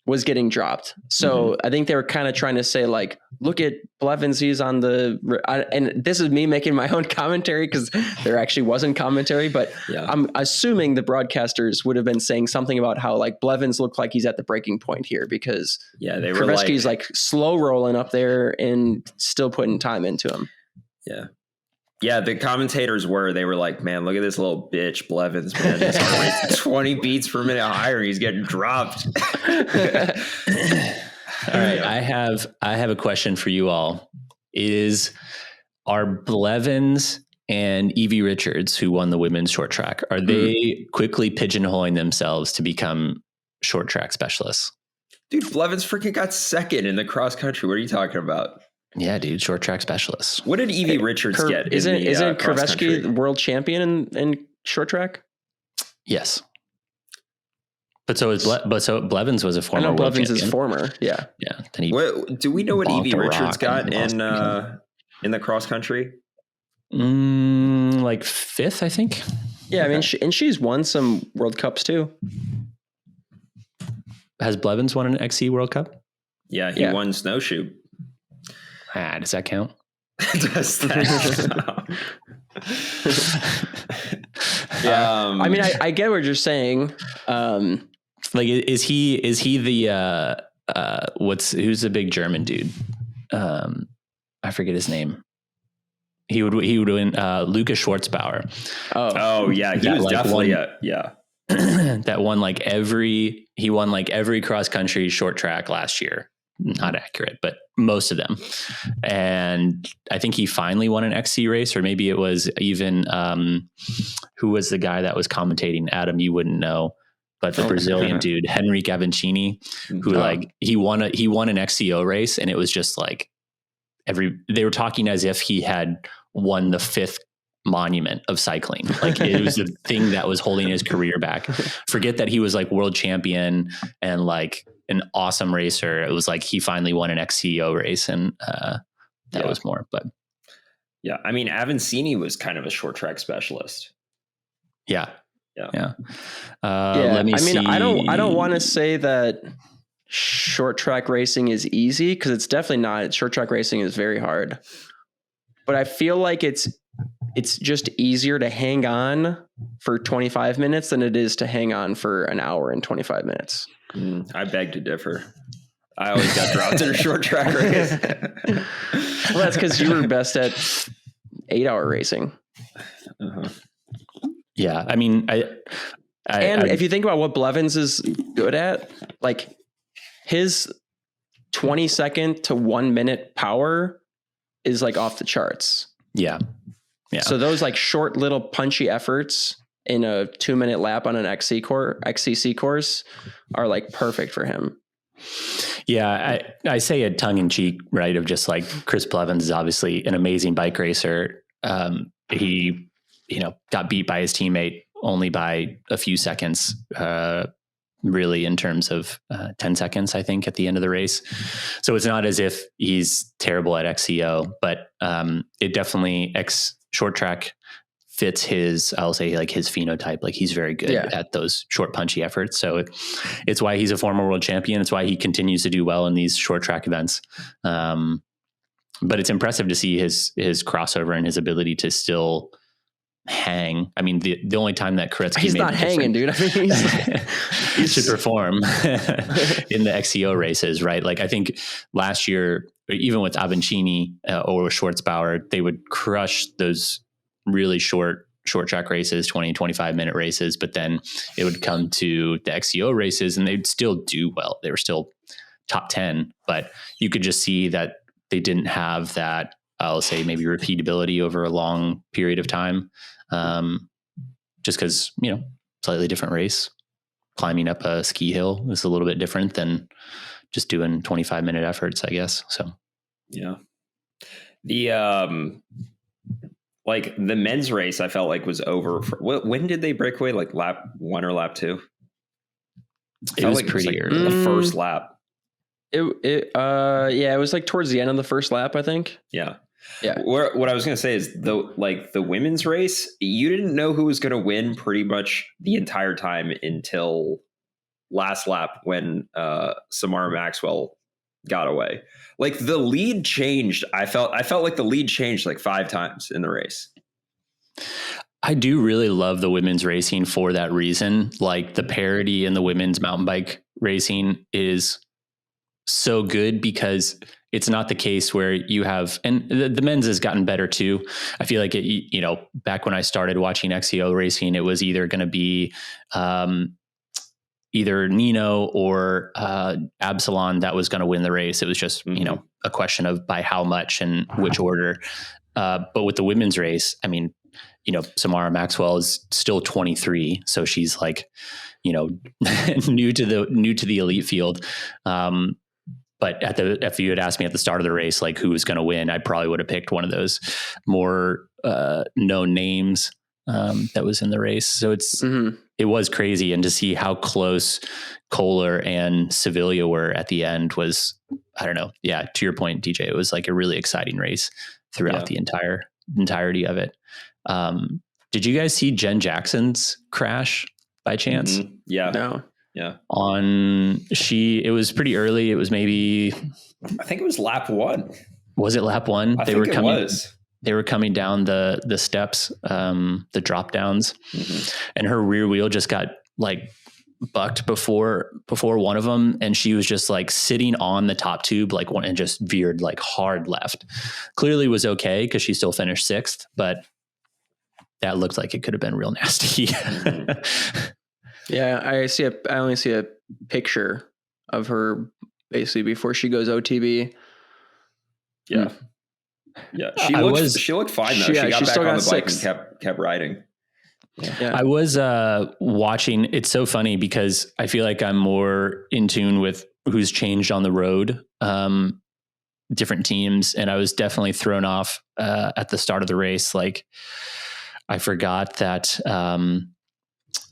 was getting dropped. So I think they were kind of trying to say like, look at Blevins, he's on and this is me making my own commentary because there actually wasn't commentary, but yeah. I'm assuming the broadcasters would have been saying something about how like Blevins looked like he's at the breaking point here because they were Koretsky's like slow rolling up there and still putting time into him. Yeah. Yeah, the commentators they were like, man, look at this little bitch, Blevins, man. His heart rate's 20 beats per minute higher. He's getting dropped. All right. I have a question for you all. Are Blevins and Evie Richards, who won the women's short track, are they quickly pigeonholing themselves to become short track specialists? Dude, Blevins freaking got second in the cross country. What are you talking about? Yeah, dude, short track specialist. What did Evie Richards get? Isn't Koretsky world champion in short track? Yes, but so is Blevins was a former. I know Blevins is former. Yeah, yeah. Do we know what Evie Richards got in the cross country? Like fifth, I think. Yeah, I mean, she's won some World Cups too. Has Blevins won an XC World Cup? Yeah, he won snowshoe. Does that count? Does that count? Yeah. I mean, I get what you're saying. Like, is he the who's the big German dude? I forget his name. He would win Lucas Schwarzbauer. Oh yeah, he was definitely that won he won every cross country short track last year. Not accurate, but most of them. And I think he finally won an XC race, or maybe it was even who was the guy that was commentating? Adam, you wouldn't know, but the Brazilian dude, Henrique Avancini, who he won an XCO race, and it was just like they were talking as if he had won the fifth monument of cycling. Like it was the thing that was holding his career back. Forget that he was like world champion and like an awesome racer. It was like he finally won an XCO race, and that was more. But yeah, I mean, Avancini was kind of a short track specialist. Yeah. Let me see. I don't want to say that short track racing is easy, because it's definitely not. Short track racing is very hard. But I feel like it's just easier to hang on for 25 minutes than it is to hang on for an hour and 25 minutes. I beg to differ. I always got dropped in a short track race. Well, that's because you were best at 8-hour racing. Uh-huh. Yeah, I mean, if you think about what Blevins is good at, like his 20-second to 1 minute power is like off the charts. Yeah. So those like short little punchy efforts in a 2-minute lap on an XCC course are like perfect for him. Yeah, I say it tongue in cheek, right? Of just like Chris Blevins is obviously an amazing bike racer. He, got beat by his teammate only by a few seconds, really, in terms of 10 seconds, I think, at the end of the race. So it's not as if he's terrible at XCO, but it definitely short track fits his, I'll say, like his phenotype. Like he's very good at those short punchy efforts. So it's why he's a former world champion. It's why he continues to do well in these short track events. But it's impressive to see his crossover and his ability to still hang. I mean, the only time that Koretsky he's not hanging, dude. I mean, he should perform in the XCO races, right? Like I think last year, even with Avancini or Schwartzbauer, they would crush those really short track races, 20, 25 minute races. But then it would come to the XCO races and they'd still do well. They were still top 10, but you could just see that they didn't have that, I'll say, maybe repeatability over a long period of time. Just because, slightly different race. Climbing up a ski hill is a little bit different than just doing 25-minute efforts, I guess. So, yeah. The like the men's race, I felt like was over. When did they break away? Like lap 1 or lap 2? It was pretty early. The first lap. It was like towards the end of the first lap, I think. Yeah. Yeah. What I was going to say is the women's race, you didn't know who was going to win pretty much the entire time until last lap when Samara Maxwell got away. Like the lead changed. I felt like the lead changed like 5 times in the race. I do really love the women's racing for that reason. Like the parity in the women's mountain bike racing is so good because it's not the case where you have, and the men's has gotten better too. I feel like back when I started watching XCO racing, it was either going to be either Nino or Absalon that was going to win the race. It was just, a question of by how much and which order. But with the women's race, I mean, Samara Maxwell is still 23. So she's like, new to the elite field. But if you had asked me at the start of the race, like who was going to win, I probably would have picked one of those more known names that was in the race. So it was crazy. And to see how close Kohler and Sevilla were at the end was, I don't know. Yeah. To your point, DJ, it was like a really exciting race throughout the entirety of it. Did you guys see Jen Jackson's crash by chance? Mm-hmm. Yeah. No. Yeah. It was pretty early. It was maybe, I think it was lap 1. Was it lap 1? They were coming down the steps, the drop downs, and her rear wheel just got like bucked before one of them. And she was just like sitting on the top tube, like one, and just veered like hard left. Clearly was okay because she still finished 6th, but that looked like it could have been real nasty. Yeah, I only see a picture of her basically before she goes OTB. Yeah. Yeah. She looked fine though. She got back on the bike and kept riding. Yeah. I was watching. It's so funny because I feel like I'm more in tune with who's changed on the road, different teams. And I was definitely thrown off at the start of the race. Like I forgot that,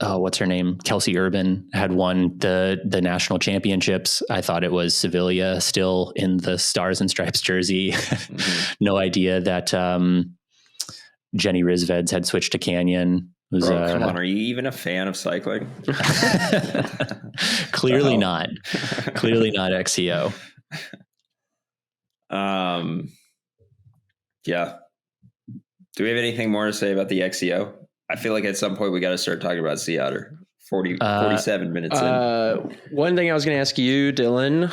what's her name? Kelsey Urban had won the national championships. I thought it was Sevilla still in the Stars and Stripes jersey. No idea that Jenny Rizveds had switched to Canyon. was, Bro, come on. Are you even a fan of cycling? Clearly not. Clearly not XCO. Yeah. Do we have anything more to say about the XCO? I feel like at some point we got to start talking about Sea Otter. 47 minutes in. One thing I was going to ask you, Dylan,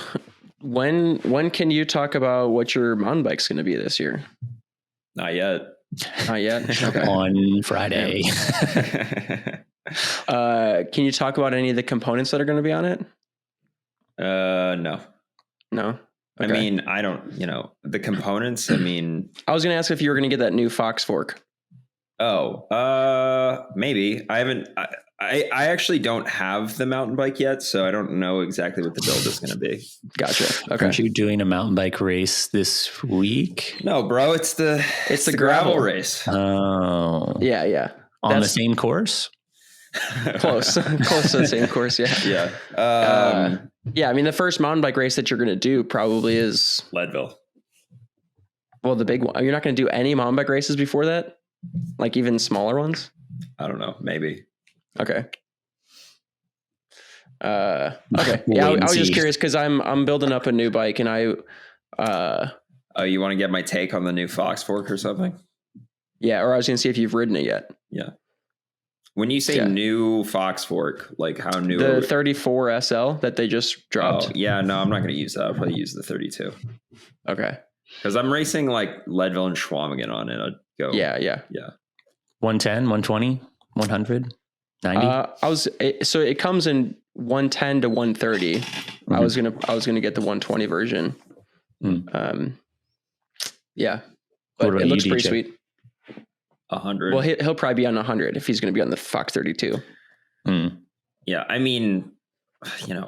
when can you talk about what your mountain bike's going to be this year? Not yet. Not yet. Okay. On Friday. Can you talk about any of the components that are going to be on it? No. No. Okay. I mean, I don't, the components, I mean, I was going to ask if you were going to get that new Fox fork. Oh, maybe. I actually don't have the mountain bike yet, so I don't know exactly what the build is going to be. Gotcha. Okay. Aren't you doing a mountain bike race this week? No, bro, it's the gravel race. Oh. Yeah. On the same course? Close to the same course. Yeah. Yeah. I mean, the first mountain bike race that you're going to do probably is Leadville. Well, the big one. You're not going to do any mountain bike races before that? Like even smaller ones? I don't know. Maybe. Okay. Okay. Yeah, I was just curious because I'm building up a new bike and I. Oh, you want to get my take on the new Fox fork or something? Yeah, or I was going to see if you've ridden it yet. Yeah. When you say new Fox fork, like how new? The 34 SL that they just dropped. Oh, yeah, no, I'm not going to use that. I'll probably use the 32. Okay. Because I'm racing like Leadville and Schwamigan on it. I'd go. Yeah. 110, 120, 100, 90. So it comes in 110 to 130. Mm-hmm. I was gonna get the 120 version. Yeah, but it looks pretty sweet. 100. Well, he'll probably be on 100 if he's going to be on the Fox 32. Yeah, I mean,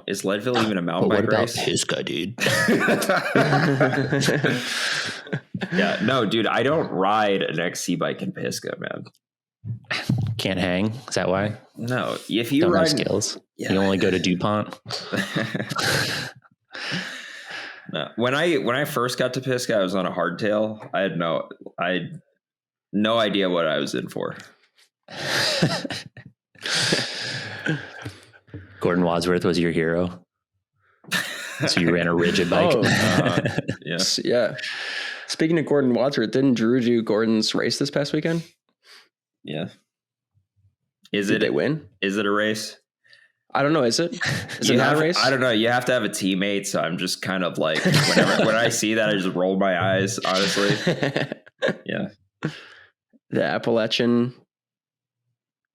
is Leadville even a mountain bike race? What about Pisgah, dude? Yeah, no, dude, I don't ride an XC bike in Pisgah, man. Can't hang? Is that why? No, if you don't ride have skills, you only go to DuPont. No, when I first got to Pisgah, I was on a hardtail. I had no idea what I was in for. Gordon Wadsworth was your hero. So you ran a rigid bike. Yeah. Speaking of Gordon Wadsworth, didn't Drew do Gordon's race this past weekend? Yeah. Did they win? Is it a race? I don't know. Is it? Is it not a race? I don't know. You have to have a teammate. So I'm just kind of like, when I see that, I just roll my eyes, honestly. Yeah. The Appalachian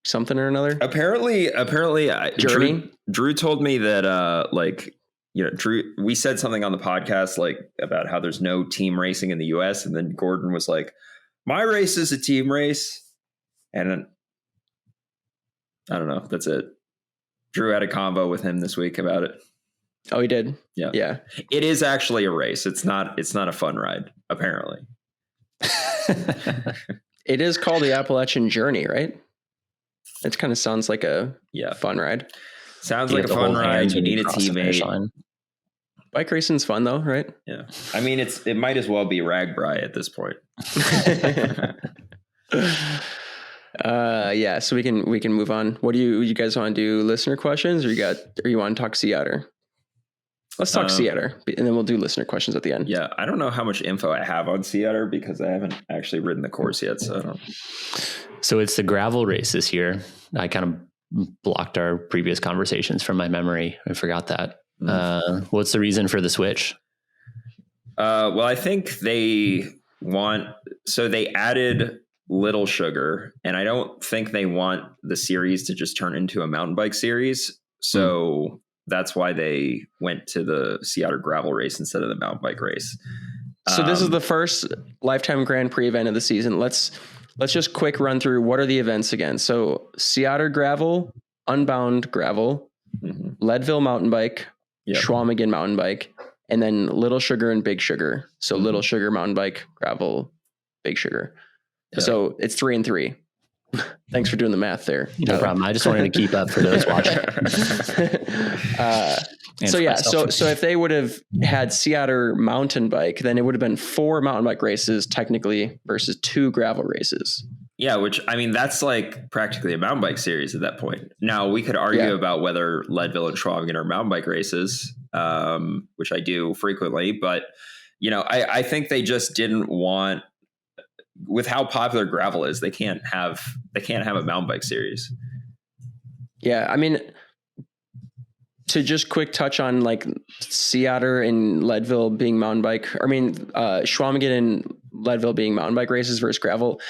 something or another. Apparently, Journey. Drew told me that, Drew, we said something on the podcast, like about how there's no team racing in the US. And then Gordon was like, my race is a team race. And I don't know. That's it. Drew had a convo with him this week about it. Oh, he did. Yeah. It is actually a race. It's not a fun ride, apparently. It is called the Appalachian Journey, right? It kind of sounds like a fun ride. Sounds like a fun ride. You need a teammate. Bike racing's fun though, right? Yeah. I mean, it might as well be Ragbri at this point. Yeah. So we can move on. What do you guys want to do? Listener questions, or you want to talk Sea Otter? Let's talk Sea Otter, and then we'll do listener questions at the end. Yeah, I don't know how much info I have on Sea Otter because I haven't actually ridden the course yet, so I don't. So it's the gravel race this year. I kind of blocked our previous conversations from my memory. I forgot that. What's the reason for the switch? Well, I think they added Little Sugar, and I don't think they want the series to just turn into a mountain bike series. So that's why they went to the Sea Otter gravel race instead of the mountain bike race. So this is the first Lifetime Grand Prix event of the season. Let's just quick run through what are the events again. So Sea Otter gravel, Unbound gravel, Leadville mountain bike, Schwamigan mountain bike, and then Little Sugar and Big Sugar. So Little Sugar mountain bike, gravel, Big Sugar. Yeah. So it's 3 and 3. Thanks for doing the math there. No problem. I just wanted to keep up for those watching. So if they would have had Sea Otter mountain bike, then it would have been 4 mountain bike races technically versus 2 gravel races. Yeah, which I mean, that's like practically a mountain bike series at that point. Now we could argue about whether Leadville and Schwalben are mountain bike races, which I do frequently, but I think they just didn't want, with how popular gravel is, they can't have a mountain bike series. Yeah, I mean, to just quick touch on like Sea Otter and Leadville being mountain bike, Schwalben and Leadville being mountain bike races versus gravel.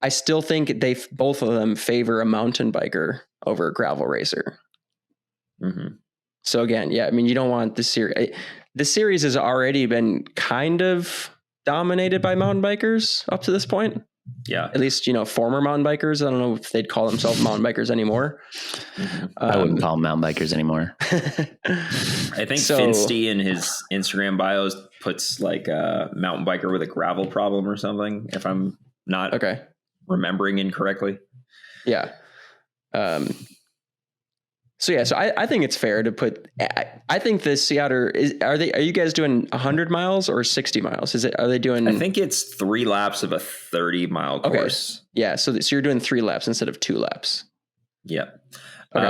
I still think both of them favor a mountain biker over a gravel racer. Mm-hmm. So again, yeah, I mean, you don't want the series. The series has already been kind of dominated by mountain bikers up to this point. Yeah. At least, former mountain bikers. I don't know if they'd call themselves mountain bikers anymore. I wouldn't call them mountain bikers anymore. I think Finsty in his Instagram bios puts like a mountain biker with a gravel problem or something, if I'm not remembering incorrectly. Yeah. So I think it's fair to put. I think the Sea Otter are you guys doing 100 miles or 60 miles? Are they doing? I think it's 3 laps of a 30-mile course. Yeah, so you're doing 3 laps instead of 2 laps. Yeah. Okay.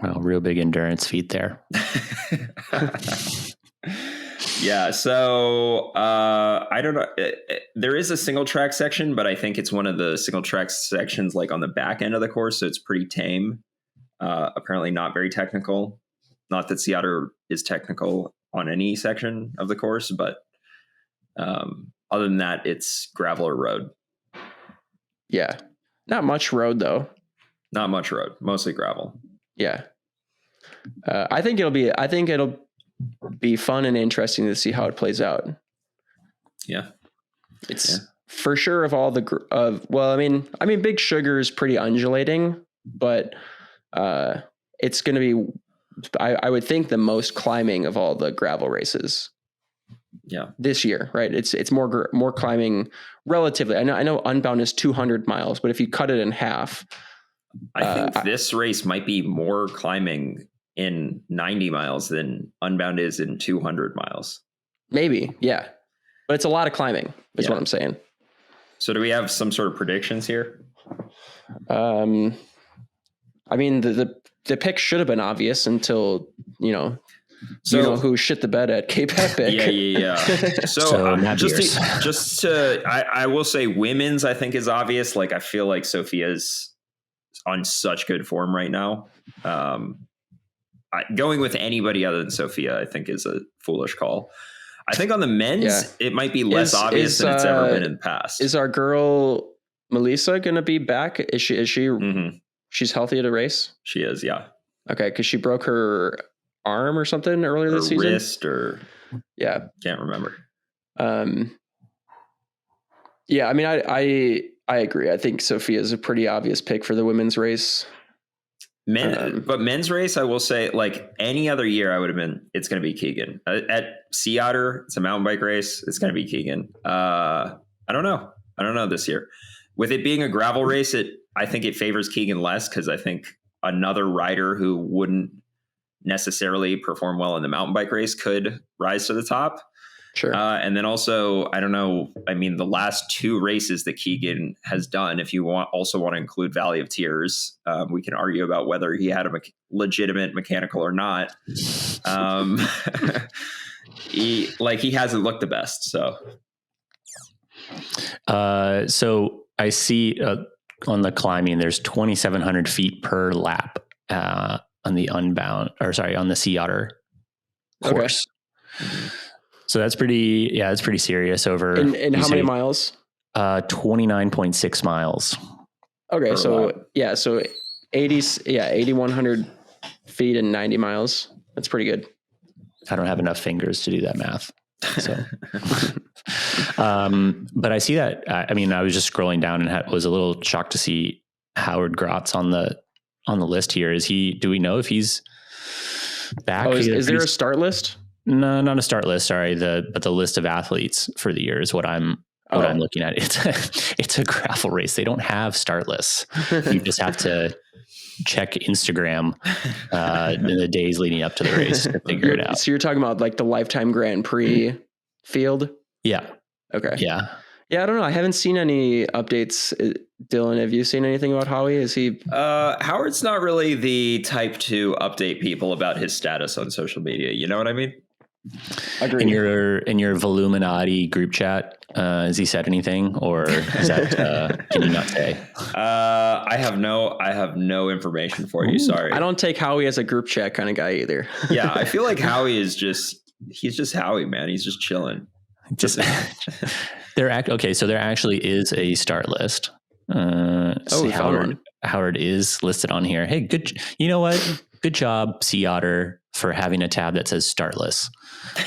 Well, real big endurance feat there. Yeah. So I don't know. There is a single track section, but I think it's one of the single track sections like on the back end of the course, so it's pretty tame. Apparently not very technical. Not that Sea Otter is technical on any section of the course, but other than that, it's gravel or road. Yeah. Not much road though. Not much road, mostly gravel. Yeah. I think it'll be fun and interesting to see how it plays out. Yeah. It's for sure of all Big Sugar is pretty undulating, but it's going to be, I would think, the most climbing of all the gravel races. Yeah. This year, right? It's more climbing relatively. I know Unbound is 200 miles, but if you cut it in half, I think this race might be more climbing in 90 miles than Unbound is in 200 miles. Maybe. Yeah. But it's a lot of climbing is what I'm saying. So do we have some sort of predictions here? I mean, the pick should have been obvious until, who shit the bed at Cape Epic. Yeah. So I will say women's, I think, is obvious. Like, I feel like Sophia's on such good form right now. Going with anybody other than Sophia, I think, is a foolish call. I think on the men's, it might be less obvious than it's ever been in the past. Is our girl Melissa going to be back? Is she? Mm-hmm. She's healthy to race? She is, yeah. Okay, because she broke her arm or something earlier this season? Wrist or... Yeah. Can't remember. Yeah, I mean, I agree. I think Sophia is a pretty obvious pick for the women's race. But men's race, I will say, like any other year, I would have been, it's going to be Keegan. At Sea Otter, it's a mountain bike race. It's going to be Keegan. I don't know this year. With it being a gravel race, I think it favors Keegan less because I think another rider who wouldn't necessarily perform well in the mountain bike race could rise to the top. Sure. And then also, I don't know. I mean, the last 2 races that Keegan has done, if you also want to include Valley of Tears, we can argue about whether he had a legitimate mechanical or not. He hasn't looked the best. So I see on the climbing, there's 2,700 feet per lap on the Sea Otter course. Okay. So that's pretty serious over. And how many miles? 29.6 miles. Okay. So 8,100 feet and 90 miles. That's pretty good. I don't have enough fingers to do that math. So, but I see that. I mean, I was just scrolling down and was a little shocked to see Howard Grotz on the list here. Do we know if he's back? Oh, is there a start list? No, not a start list. Sorry. But the list of athletes for the year is what I'm looking at. It's a gravel race. They don't have start lists. You just have to check Instagram in the days leading up to the race to figure it out. So you're talking about like the Lifetime Grand Prix field? Yeah. Okay. Yeah. Yeah, I don't know. I haven't seen any updates. Dylan, have you seen anything about Howie? Is he? Howard's not really the type to update people about his status on social media. You know what I mean? Agreed. In your Voluminati group chat, has he said anything, or is that can you not say? I have no information for you. Sorry. I don't take Howie as a group chat kind of guy either. Yeah, I feel like Howie is he's just Howie, man. He's just chilling. Just okay. So there actually is a start list. Howard is listed on here. Hey, good. You know what? Good job, Sea Otter, for having a tab that says start list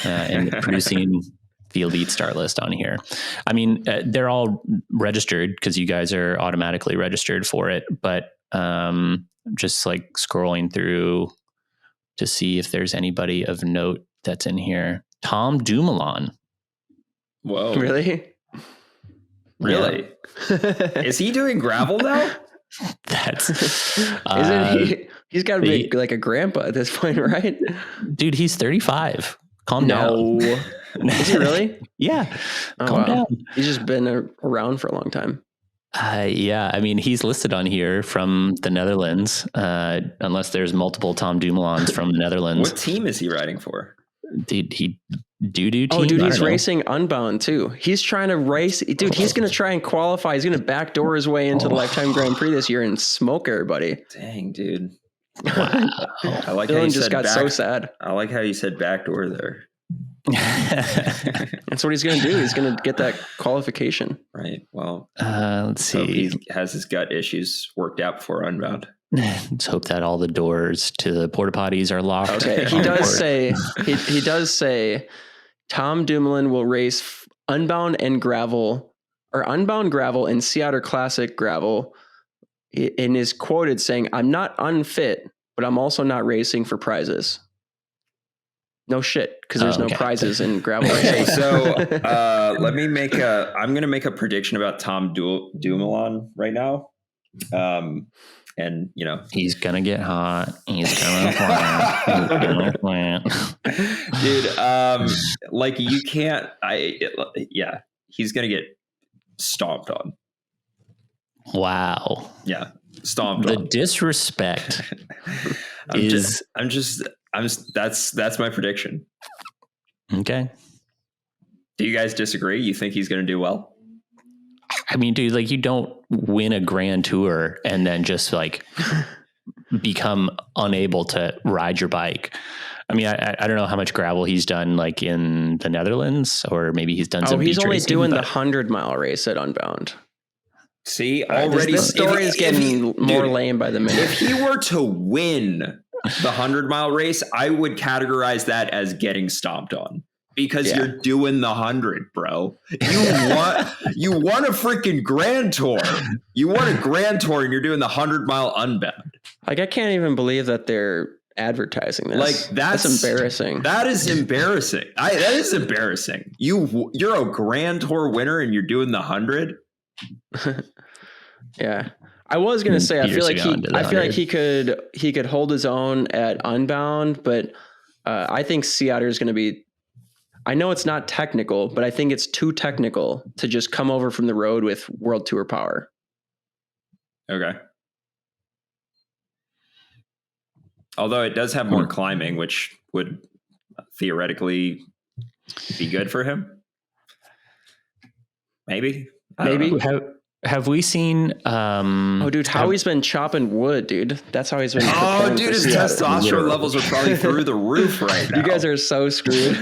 and producing Field Eat start list on here. I mean, they're all registered because you guys are automatically registered for it. But just like scrolling through to see if there's anybody of note that's in here. Tom Dumoulin. Whoa! Really? Really? Yeah. Is he doing gravel now? That's isn't he? He's got to be like a grandpa at this point, right? Dude, he's 35. Calm down. Is he really? Yeah. Calm down. He's just been around for a long time. Yeah. I mean, he's listed on here from the Netherlands, unless there's multiple Tom Dumoulins from the Netherlands. What team is he riding for? Dude, team. Oh, dude, he's racing Unbound too. He's trying to race. Dude, he's going to try and qualify. He's going to backdoor his way into the Lifetime Grand Prix this year and smoke everybody. Dang, dude. Wow. I like Dylan how you just got so sad. I like how you said backdoor there. That's what he's going to do. He's going to get that qualification. Right. Well, let's see. Hope he has his gut issues worked out before Unbound. Let's hope that all the doors to the porta potties are locked. Okay. He does say Tom Dumoulin will race Unbound gravel and Sea Otter Classic gravel, and is quoted saying, "I'm not unfit, but I'm also not racing for prizes." No shit, because there's no prizes in gravel racing. Okay, so I'm going to make a prediction about Tom Dumoulin right now. And you know, he's gonna get hot. He's gonna plant. Dude, like you can't. He's gonna get stomped on. Wow. Yeah, stomped the on. Disrespect that's my prediction. Okay. Do you guys disagree? You think he's going to do well? I mean, dude, like you don't win a grand tour and then just like become unable to ride your bike. I mean, I don't know how much gravel he's done like in the Netherlands, or maybe he's done some beach racing. He's only doing the 100-mile race at Unbound. See, already this story is getting more lame by the minute. If he were to win the 100-mile race, I would categorize that as getting stomped on. Because you're doing the 100, bro. You want a freaking Grand Tour. You want a Grand Tour, and you're doing the 100-mile Unbound. Like, I can't even believe that they're advertising this. Like that's embarrassing. That is embarrassing. That is embarrassing. You're a Grand Tour winner, and you're doing the 100. Yeah. I was gonna say I feel like he could hold his own at Unbound, but I think Sea Otter is going to be. I know it's not technical, but I think it's too technical to just come over from the road with World Tour power. Okay. Although it does have more climbing, which would theoretically be good for him. Maybe. Have we seen? Dude, Howie's been chopping wood, dude. That's how he's been. Oh, dude, his testosterone levels are probably through the roof right now. You guys are so screwed.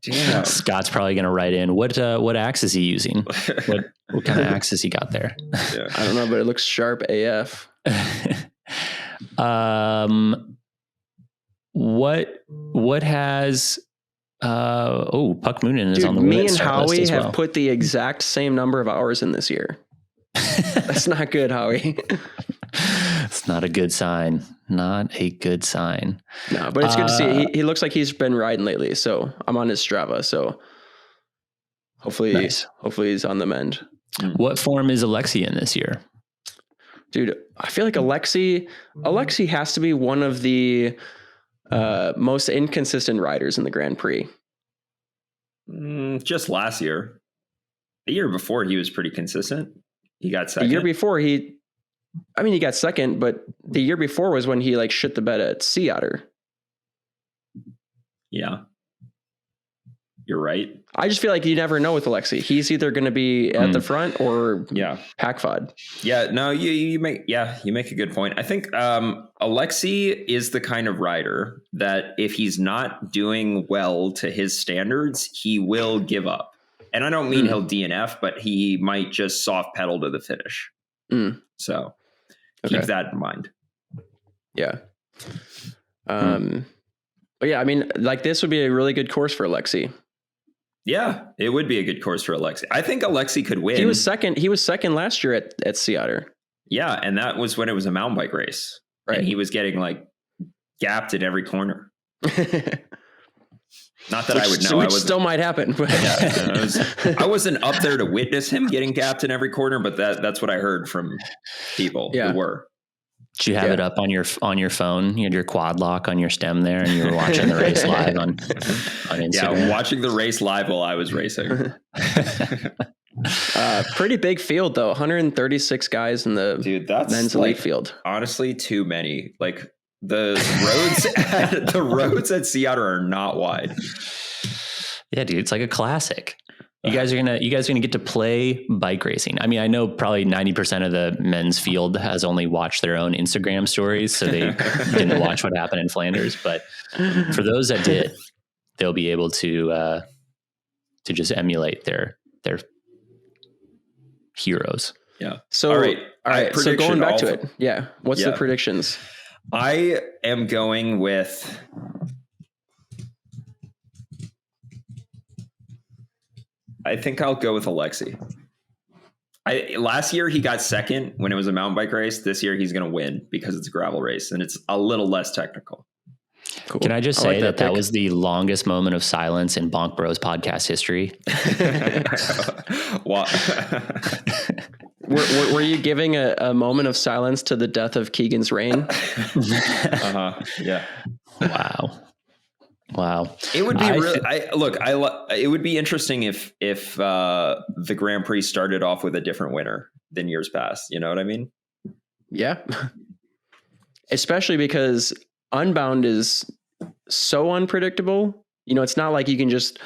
Damn. Scott's probably going to write in. What axe is he using? What kind of axe has he got there? Yeah. I don't know, but it looks sharp AF. What has? Puck Moonen is on the me and Howie have put the exact same number of hours in this year. That's not good, Howie. It's not a good sign. Not a good sign. No, but it's good to see. He looks like he's been riding lately. So I'm on his Strava. So hopefully he's on the mend. What form is Alexi in this year? Dude, I feel like Alexi has to be one of the most inconsistent riders in the Grand Prix. Just last year. The year before, he was pretty consistent. He got second. The year before, he got second, but the year before was when he like shit the bed at Sea Otter. Yeah. You're right. I just feel like you never know with Alexi. He's either going to be at the front or pack fod. Yeah, no, you make a good point. I think Alexi is the kind of rider that if he's not doing well to his standards, he will give up. And I don't mean he'll DNF, but he might just soft pedal to the finish. So keep that in mind. Yeah. But yeah, I mean, like this would be a really good course for Alexi. Yeah, it would be a good course for Alexi. I think Alexi could win. He was second last year at Sea Otter. Yeah, and that was when it was a mountain bike race. Right. And he was getting like gapped in every corner. Not that I would know. Which still might happen. I wasn't up there to witness him getting gapped in every corner, but that's what I heard from people who were. Did you have it up on your phone? You had your quad lock on your stem there, and you were watching the race live on Instagram. Yeah, watching the race live while I was racing. Pretty big field though, 136 guys in the men's elite field. Honestly, too many. Like the roads at Sea Otter are not wide. Yeah, dude, it's like a classic. You guys are gonna get to play bike racing. I mean, I know probably 90% of the men's field has only watched their own Instagram stories, so they didn't watch what happened in Flanders. But for those that did, they'll be able to just emulate their heroes. Yeah. So all right. So going back to it, yeah. What's the predictions? I am going with. I think I'll go with Alexi. Last year he got second when it was a mountain bike race. This year he's going to win because it's a gravel race and it's a little less technical. Cool. Can I just say that was the longest moment of silence in Bonk Bros podcast history? Were you giving a moment of silence to the death of Keegan's reign? Yeah. Wow. It would be it would be interesting if the Grand Prix started off with a different winner than years past. You know what I mean? Yeah. Especially because Unbound is so unpredictable. You know, it's not like you can just,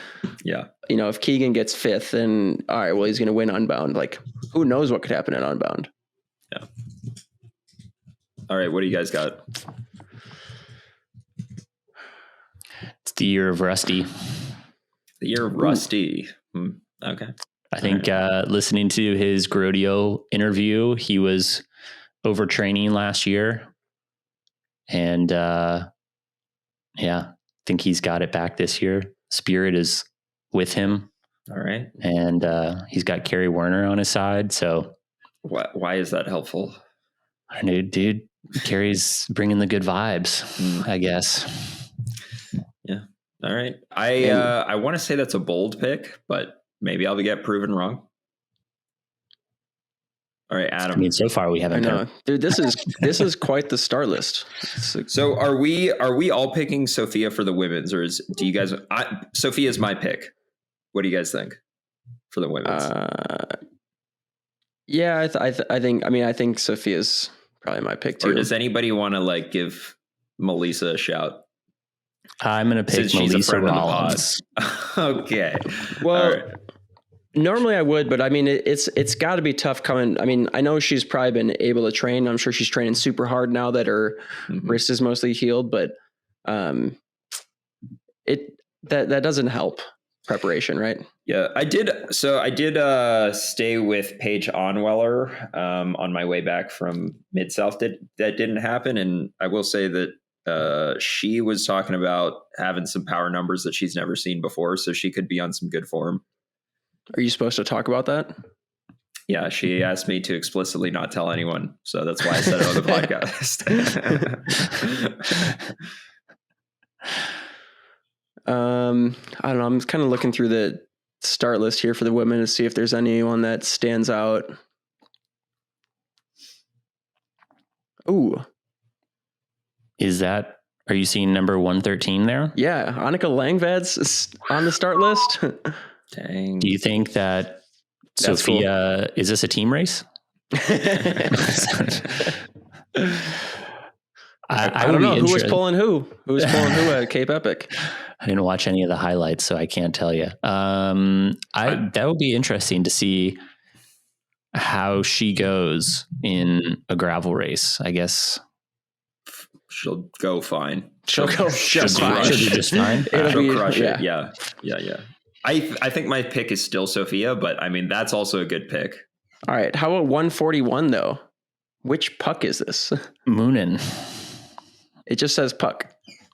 you know, if Keegan gets fifth, then all right, well, he's going to win Unbound. Like, who knows what could happen at Unbound? Yeah. All right. What do you guys got? It's the year of Rusty. The year of Rusty. Okay. I think listening to his Grodio interview, he was overtraining last year. And I think he's got it back this year. Spirit is with him. All right. And he's got Kerry Werner on his side. So why is that helpful? I know, dude. Kerry's bringing the good vibes, I guess. Yeah. All right. I want to say that's a bold pick, but maybe I'll get proven wrong. All right, Adam. I mean, so far we haven't. I know, dude. This is quite the start list. So are we all picking Sophia for the women's, or do you guys? Sophia's my pick. What do you guys think for the women's? Yeah, I think Sophia's probably my pick too. Or does anybody want to like give Melissa a shout? I'm going to pick Melissa Rollins. Okay. Well, normally I would, but I mean, it's got to be tough coming. I mean, I know she's probably been able to train. I'm sure she's training super hard now that her wrist is mostly healed, but that doesn't help preparation, right? Yeah, I did stay with Paige Onweller on my way back from Mid-South. That didn't happen, and I will say that she was talking about having some power numbers that she's never seen before, so she could be on some good form. Are you supposed to talk about that? Yeah, she asked me to explicitly not tell anyone, so that's why I said it on the podcast. I don't know. I'm kind of looking through the start list here for the women to see if there's anyone that stands out. Ooh. Are you seeing number 113 there? Yeah. Annika Langvad's on the start list. Dang. Do you think that That's Sophia, is this a team race? I don't know who was pulling who. Who was pulling who at Cape Epic? I didn't watch any of the highlights, so I can't tell you. That would be interesting to see how she goes in a gravel race. I guess she'll go fine. She'll go just fine. She'll do just fine. She'll crush it. Yeah. I think my pick is still Sophia, but I mean that's also a good pick. All right. How about 141 though? Which puck is this? Moonin. It just says puck.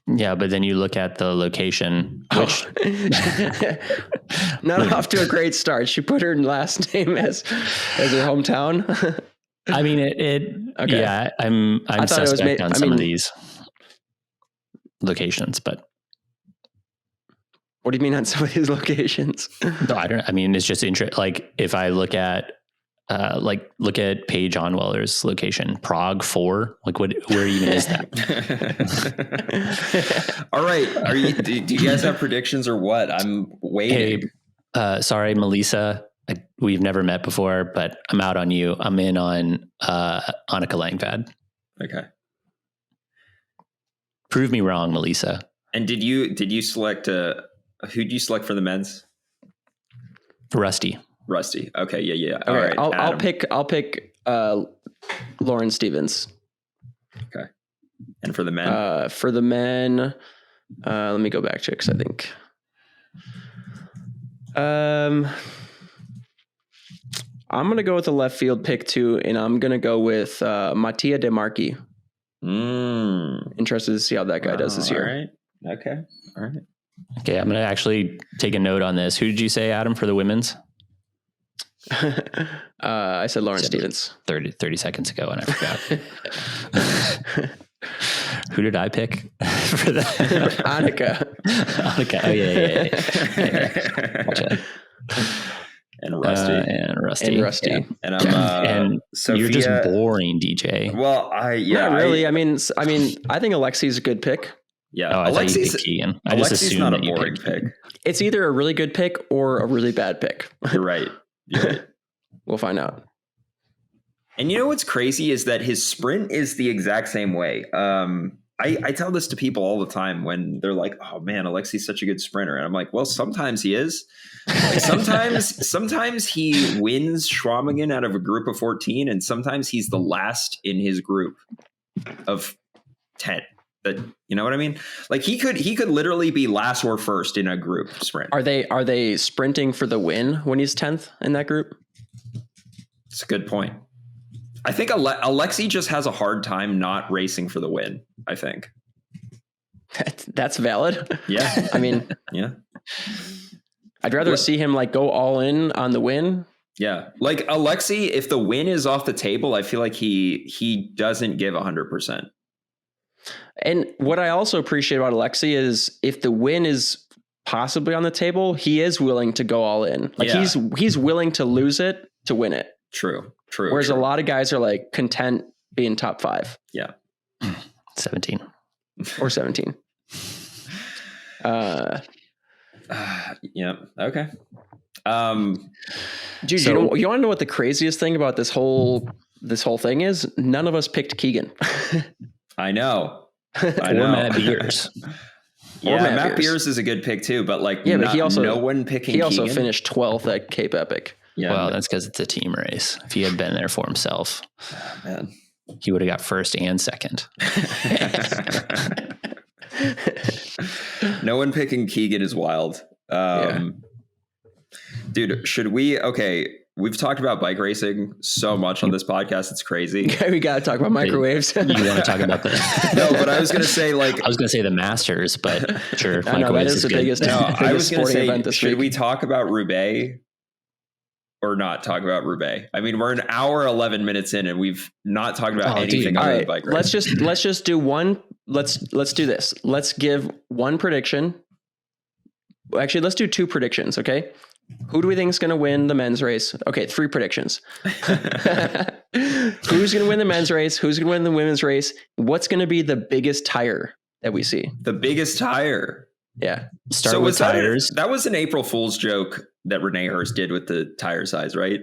Yeah, but then you look at the location, which not off to a great start. She put her last name as her hometown. I mean, okay. Yeah, I'm suspect on some of these locations, but what do you mean on some of these locations? No, I mean, it's just interesting. Like if I look at Paige Onweller's location, Prague 4. Like where even is that? All right. Do you guys have predictions or what? I'm waiting. Hey, sorry, Melissa. We've never met before, but I'm out on you. I'm in on Annika Langvad. Okay. Prove me wrong, Melissa. And did you select who'd you select for the men's? Rusty. Okay. Yeah. All right. I'll pick Lauren Stevens. Okay. And for the men? Let me go back to it because I think. I'm going to go with the left field pick too, and I'm going to go with Mattia De Marchi. Interested to see how that guy does this year. All right. Okay. All right. Okay, I'm going to actually take a note on this. Who did you say, Adam, for the women's? I said Lauren Stevens 30 seconds ago, and I forgot. Who did I pick for the Annika? Oh yeah. Gotcha. And Rusty. Yeah. And I'm and Sophia. You're just boring, DJ. Well, not really. I mean, I think Alexi's a good pick. Yeah. Oh, I thought you picked Keegan. I just assumed not that a you boring picked pick. It's either a really good pick or a really bad pick. You're right. We'll find out. And you know what's crazy is that his sprint is the exact same way. I tell this to people all the time when they're like, "Oh man, Alexi's such a good sprinter," and I'm like, "Well, sometimes he is. Like sometimes he wins Schwamigan out of a group of 14, and sometimes he's the last in his group of 10. But you know what I mean? Like he could literally be last or first in a group sprint. Are they sprinting for the win when he's 10th in that group? It's a good point. I think Alexi just has a hard time not racing for the win, I think. That's valid. Yeah. I mean, yeah. I'd rather see him like go all in on the win. Yeah. Like Alexi, if the win is off the table, I feel like he doesn't give 100%. And what I also appreciate about Alexi is if the win is possibly on the table, he is willing to go all in. Like he's willing to lose it to win it. True. Whereas a lot of guys are like content being top 5. Yeah. 17 or 17. Yeah. Okay. Dude, you want to know what the craziest thing about this whole thing is? None of us picked Keegan. I know. Or Matt Beers. Matt Beers is a good pick too, but like, but he also no one picking. He also Keegan? Finished 12th at Cape Epic. Yeah, well, that's because it's a team race. If he had been there for himself, man, he would have got first and second. No one picking Keegan is wild. Dude, should we? Okay, we've talked about bike racing so much on this podcast. It's crazy. We got to talk about microwaves. You want to talk about that? No, but I was going to say the Masters, but sure. I know, that is the biggest. No, I was going to say, event this should week. we talk about Roubaix or not talk about Roubaix? I mean, we're an hour 11 minutes in, and we've not talked about anything other than bike racing. Let's just do one. Let's do this. Let's give one prediction. Actually, let's do 2 predictions. Okay. Who do we think is going to win the men's race? Okay, 3 predictions. Who's going to win the men's race? Who's going to win the women's race? What's going to be the biggest tire that we see? The biggest tire. Yeah. Start with tires. That was an April Fool's joke that Renee Hurst did with the tire size, right?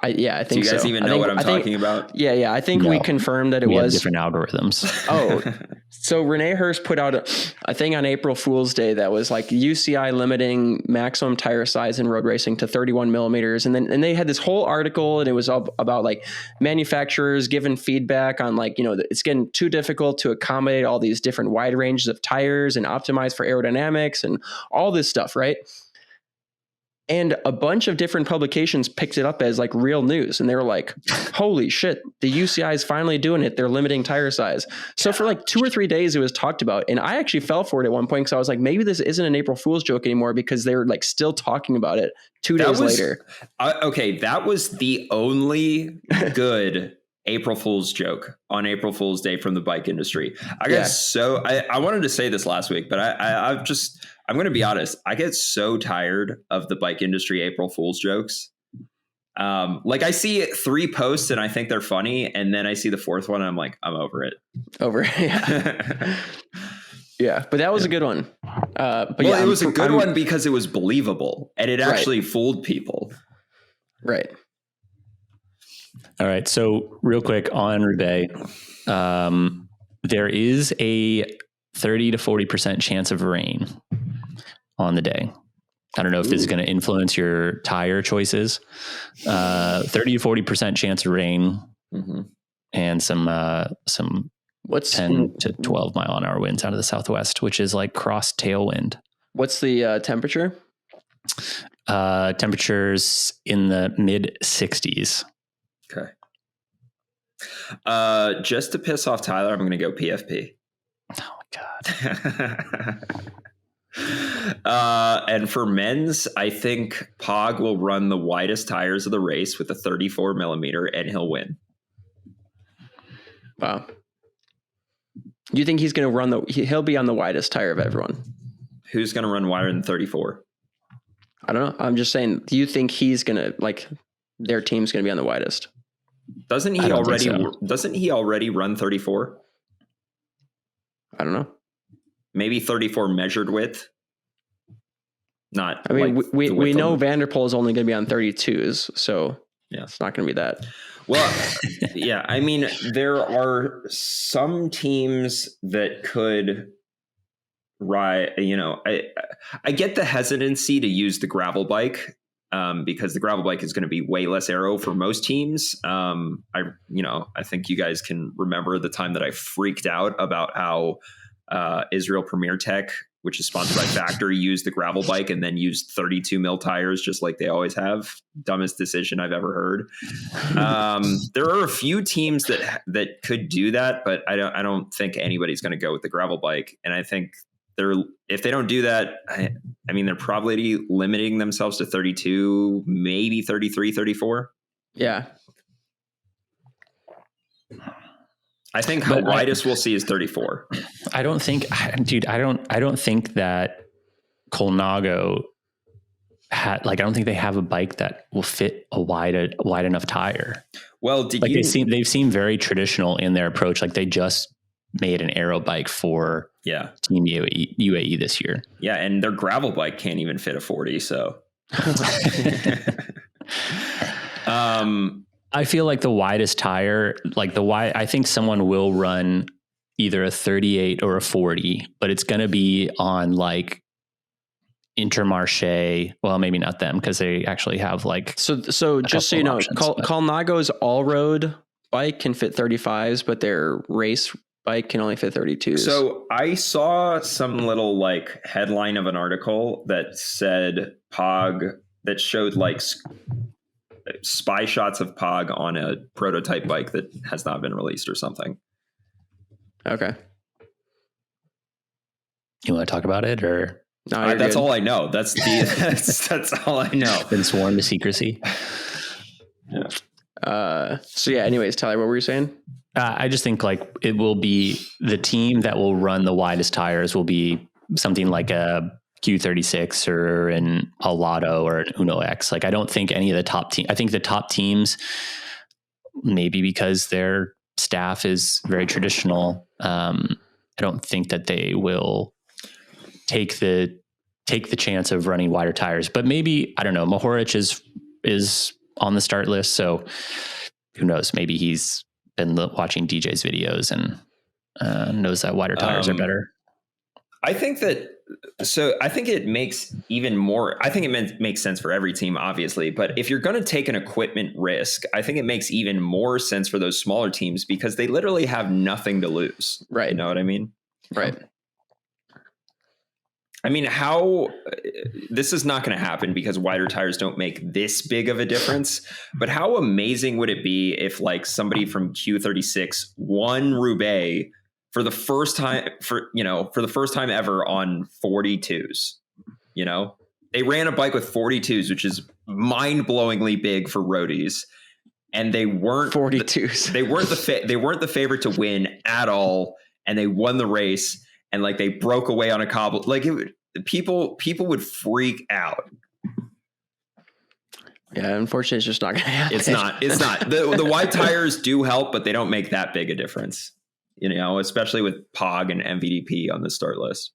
I think so. Do you guys even know what I'm talking about? Yeah. I think we confirmed that it was different algorithms. Oh, so Renee Hurst put out a thing on April Fool's Day that was like UCI limiting maximum tire size in road racing to 31 millimeters. And they had this whole article, and it was all about like manufacturers giving feedback on like, it's getting too difficult to accommodate all these different wide ranges of tires and optimize for aerodynamics and all this stuff, right? And a bunch of different publications picked it up as like real news. And they were like, holy shit, the UCI is finally doing it. They're limiting tire size. So for like 2 or 3 days, it was talked about. And I actually fell for it at one point because I was like, maybe this isn't an April Fool's joke anymore, because they were like still talking about it 2 days later. Okay, that was the only good April Fool's joke on April Fool's Day from the bike industry. I wanted to say this last week, but I'm going to be honest. I get so tired of the bike industry April Fool's jokes. Like I see 3 posts and I think they're funny, and then I see the 4th one and I'm like, I'm over it. Yeah. Yeah, but that was a good one. It was a good one because it was believable and it actually fooled people. Right. All right. So real quick on Roubaix, there is a 30 to 40% chance of rain on the day. I don't know if this is going to influence your tire choices. 30 to 40% chance of rain, and some 10 to 12 mile an hour winds out of the southwest, which is like cross tailwind. What's the temperature? Temperatures in the mid 60s. Okay. Just to piss off Tyler, I'm going to go PFP. Oh my God. And for men's, I think Pog will run the widest tires of the race with a 34 millimeter, and he'll win. Wow. You think he's going to run he'll be on the widest tire of everyone? Who's going to run wider than 34? I don't know. I'm just saying, do you think he's going to, like, their team's going to be on the widest? Doesn't he already run 34? I don't know. Maybe 34 measured width. Not. I mean, like we know Vanderpool is only going to be on 32s, so yeah, it's not going to be that. Well, yeah. I mean, there are some teams that could ride. I get the hesitancy to use the gravel bike. Because the gravel bike is going to be way less aero for most teams. I think you guys can remember the time that I freaked out about how Israel Premier Tech, which is sponsored by Factory, used the gravel bike and then used 32 mil tires just like they always have. Dumbest decision I've ever heard. There are a few teams that could do that, but I don't think anybody's going to go with the gravel bike. And I think if they don't do that, I mean, they're probably limiting themselves to 32, maybe 33, 34. Yeah. I think the widest we'll see is 34. I don't think that Colnago I don't think they have a bike that will fit a wide enough tire. Well, they've seemed very traditional in their approach. Like they just made an aero bike for Team UAE this year. Yeah, and their gravel bike can't even fit a 40. So, I feel like the widest tire, I think someone will run either a 38 or a 40, but it's going to be on like Intermarché. Well, maybe not them because they actually have like. So just so you know, Colnago's all road bike can fit 35s, but their race bike can only fit 32s. So I saw some little like headline of an article that said Pog, that showed like spy shots of Pog on a prototype bike that has not been released or something. Okay. You want to talk about it or? No, that's all I know. That's all I know. Been sworn to secrecy. Yeah. Anyways, Tyler, what were you saying? I just think like it will be the team that will run the widest tires will be something like a Q36 or an Alato or an Uno X. Like I don't think any of the top team. I think the top teams, maybe because their staff is very traditional, and don't think that they will take the chance of running wider tires. But maybe, I don't know, Mohoric is on the start list, so who knows? Maybe he's been watching DJ's videos and knows that wider tires are better. I think it makes even more. I think it makes sense for every team, obviously. But if you're going to take an equipment risk, I think it makes even more sense for those smaller teams because they literally have nothing to lose. Right. You know what I mean? Right. I mean, this is not going to happen because wider tires don't make this big of a difference. But how amazing would it be if like somebody from Q36 won Roubaix for the first time ever on 42s? You know, they ran a bike with 42s, which is mind-blowingly big for roadies, and they weren't 42s. They weren't the favorite to win at all, and they won the race. And like they broke away on a cobble, like people would freak out. Yeah, unfortunately, it's just not going to happen. It's not. The wide tires do help, but they don't make that big a difference. You know, especially with Pog and MVDP on the start list.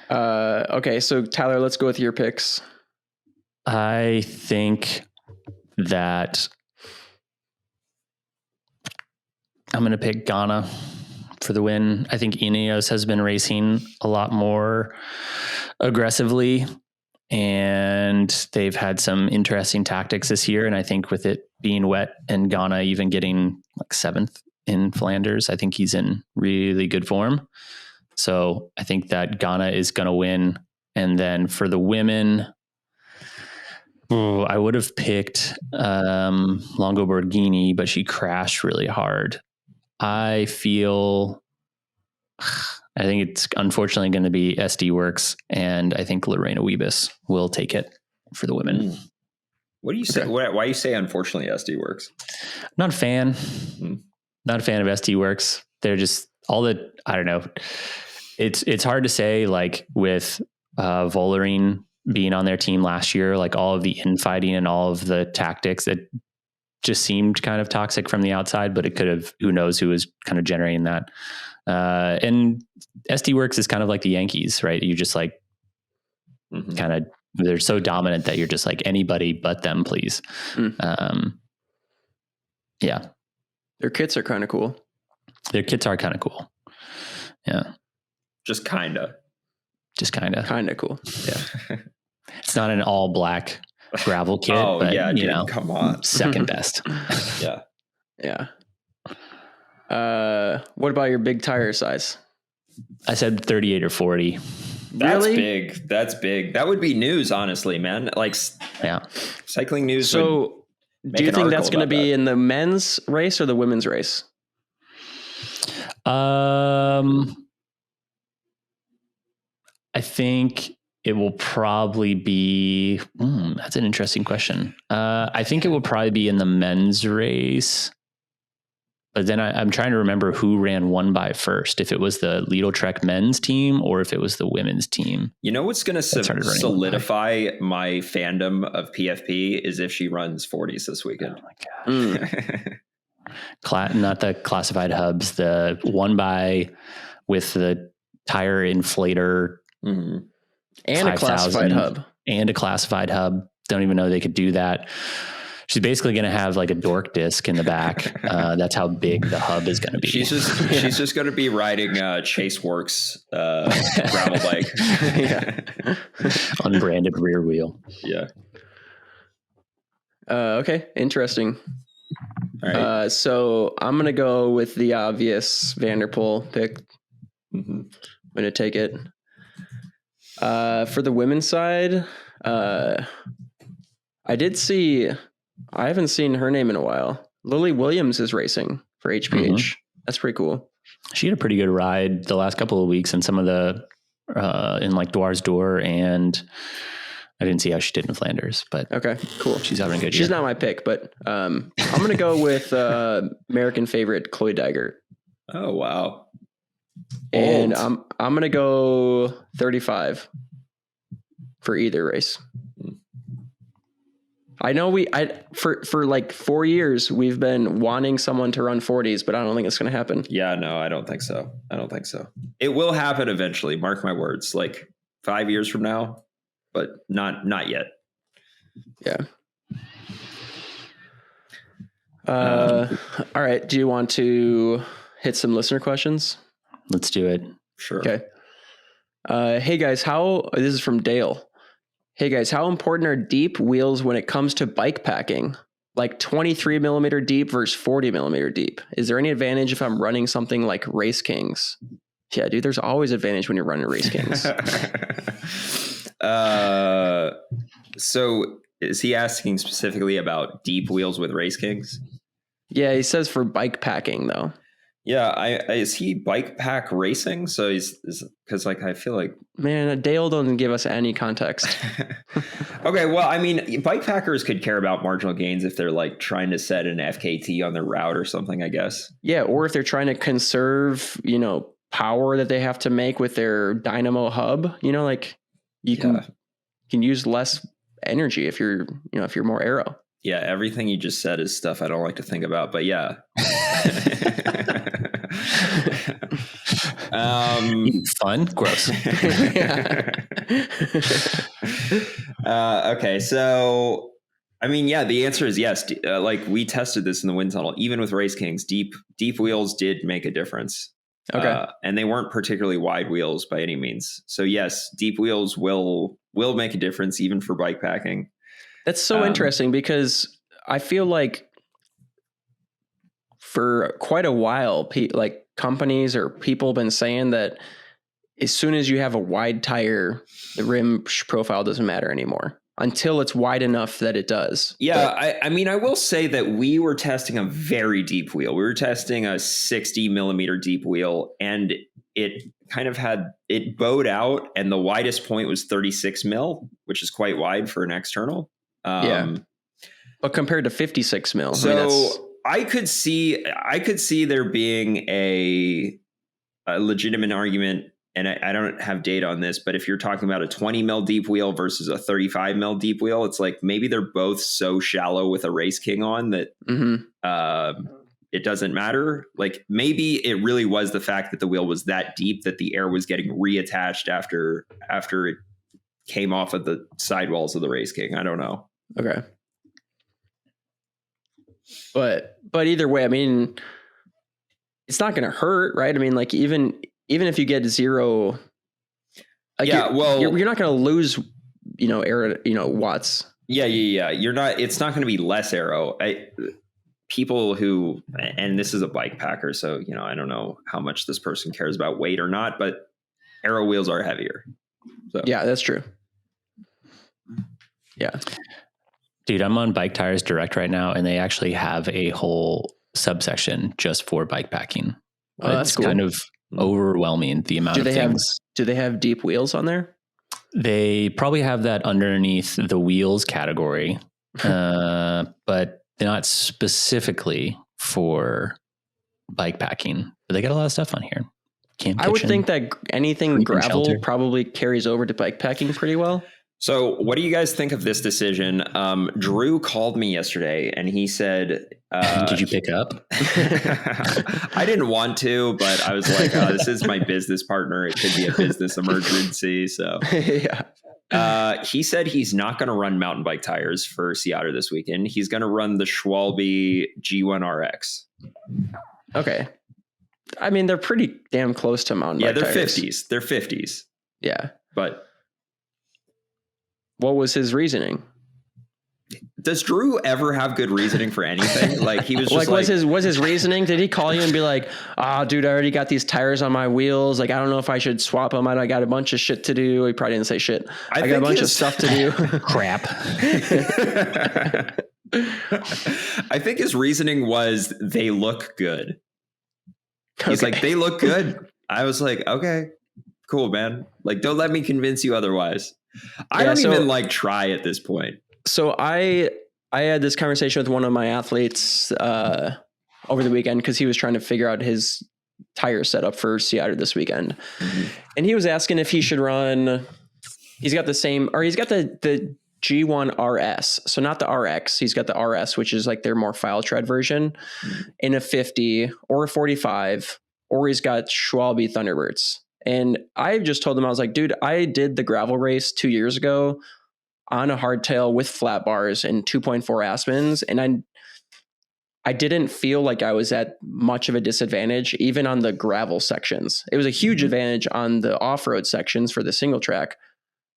Okay, so Tyler, let's go with your picks. I think that I'm going to pick Ghana for the win. I think Ineos has been racing a lot more aggressively, and they've had some interesting tactics this year. And I think with it being wet and Ghana even getting like 7th in Flanders, I think he's in really good form. So I think that Ghana is going to win. And then for the women, I would have picked Longo Borghini, but she crashed really hard. I think it's unfortunately going to be SD Works, and I think Lorena Wiebes will take it for the women. What do you say? Why you say unfortunately SD Works? Not a fan. Not a fan of SD Works. They're just I don't know. It's hard to say, like with Vollering being on their team last year, like all of the infighting and all of the tactics that just seemed kind of toxic from the outside, but it could have, who knows who was kind of generating that. And SD Works is kind of like the Yankees, right? You just like kind of, they're so dominant that you're just like anybody but them, please. Yeah. Their kits are kind of cool. Yeah. Just kind of cool. Yeah. It's not an all black gravel kit. Oh, but, yeah, you know, come on. Second best. Yeah. Yeah. What about your big tire size? I said 38 or 40. That's Really? big. That's big. That would be news, honestly, man. Like, yeah, cycling news. So do you think that's going to be in the men's race or the women's race? I think it will probably be, that's an interesting question. I think it will probably be in the men's race, but then I'm trying to remember who ran one by first, if it was the Lidl Trek men's team or if it was the women's team. You know what's going to solidify my fandom of PFP is if she runs 40s this weekend. Oh my gosh. Not the classified hubs, the one by with the tire inflator. And a classified hub. And a classified hub. Don't even know they could do that. She's basically going to have like a dork disc in the back. That's how big the hub is going to be. She's just going to be riding Chase Works gravel bike. Unbranded rear wheel. Yeah. Okay. Interesting. All right. So I'm going to go with the obvious Vanderpool pick. I'm going to take it. For the women's side, I haven't seen her name in a while. Lily Williams is racing for HPH. That's pretty cool. She had a pretty good ride the last couple of weeks in some of the, in like Dwars Door, and I didn't see how she did in Flanders, but okay, cool. She's having a good year. She's not my pick, but I'm going to go with American favorite Chloe Dygert. Oh, wow. And I'm going to go 35 for either race. I know for like 4 years, we've been wanting someone to run 40s, but I don't think it's going to happen. Yeah, no, I don't think so. It will happen eventually. Mark my words, like 5 years from now, but not yet. Yeah. All right. Do you want to hit some listener questions? Let's do it. Sure. Okay. Hey guys, this is from Dale. Hey guys, how important are deep wheels when it comes to bike packing? Like 23 millimeter deep versus 40 millimeter deep. Is there any advantage if I'm running something like Race Kings? Yeah, dude, there's always advantage when you're running Race Kings. So is he asking specifically about deep wheels with Race Kings? Yeah, he says for bike packing though. Yeah, is he bike pack racing? So he's because like I feel like, man, Dale doesn't give us any context. Okay, well, I mean, bike packers could care about marginal gains if they're like trying to set an FKT on their route or something, I guess. Yeah, or if they're trying to conserve, power that they have to make with their dynamo hub. Like you can use less energy if you're more aero. Yeah, everything you just said is stuff I don't like to think about, but yeah. Fun, gross. Okay, so I mean, yeah, the answer is yes. Like we tested this in the wind tunnel, even with Race Kings, deep wheels did make a difference. Okay, and they weren't particularly wide wheels by any means. So yes, deep wheels will make a difference even for bike packing. That's so interesting because I feel like for quite a while, like companies or people have been saying that as soon as you have a wide tire, the rim profile doesn't matter anymore until it's wide enough that it does. Yeah, I mean, I will say that we were testing a very deep wheel. We were testing a 60 millimeter deep wheel, and it kind of it bowed out, and the widest point was 36 mil, which is quite wide for an external. But compared to 56 mil, so I could see there being a legitimate argument, and I don't have data on this, but if you're talking about a 20 mil deep wheel versus a 35 mil deep wheel, it's like maybe they're both so shallow with a Race King on that it doesn't matter. Like maybe it really was the fact that the wheel was that deep that the air was getting reattached after it came off of the sidewalls of the Race King. I don't know. Okay. But either way, I mean, it's not going to hurt, right? I mean, like even if you get zero, like you're not going to lose, air, watts. Yeah. You're not. It's not going to be less aero. People who, and this is a bike packer, so I don't know how much this person cares about weight or not, but aero wheels are heavier. So yeah, that's true. Yeah. Dude, I'm on Bike Tires Direct right now, and they actually have a whole subsection just for bike packing. Oh, that's cool. Kind of overwhelming the amount of things. Do they have deep wheels on there? They probably have that underneath the wheels category, but they're not specifically for bike packing. But they got a lot of stuff on here. I would think that anything gravel probably carries over to bike packing pretty well. So what do you guys think of this decision? Drew called me yesterday and he said, did you pick up? I didn't want to, but I was like, this is my business partner. It could be a business emergency. So he said he's not going to run mountain bike tires for Sea Otter this weekend. He's going to run the Schwalbe G1 RX. Okay. I mean, they're pretty damn close to mountain bike tires. Yeah, they're 50s. Yeah. But what was his reasoning? Does Drew ever have good reasoning for anything? Like he was just was his reasoning? Did he call you and be like, dude, I already got these tires on my wheels. Like, I don't know if I should swap them. I got a bunch of shit to do. He probably didn't say shit. I got a bunch of stuff to do. Crap. I think his reasoning was they look good. He's like, they look good. I was like, okay, cool, man. Like, don't let me convince you otherwise. I don't even try at this point. So I had this conversation with one of my athletes over the weekend because he was trying to figure out his tire setup for Sea Otter this weekend. Mm-hmm. And he was asking if he should run, he's got the G1 RS. So not the RX. He's got the RS, which is like their more file tread version, in a 50 or a 45, or he's got Schwalbe Thunderbirds. And I just told him, I was like, dude, I did the gravel race 2 years ago on a hardtail with flat bars and 2.4 Aspens. And I didn't feel like I was at much of a disadvantage, even on the gravel sections. It was a huge advantage on the off-road sections for the single track,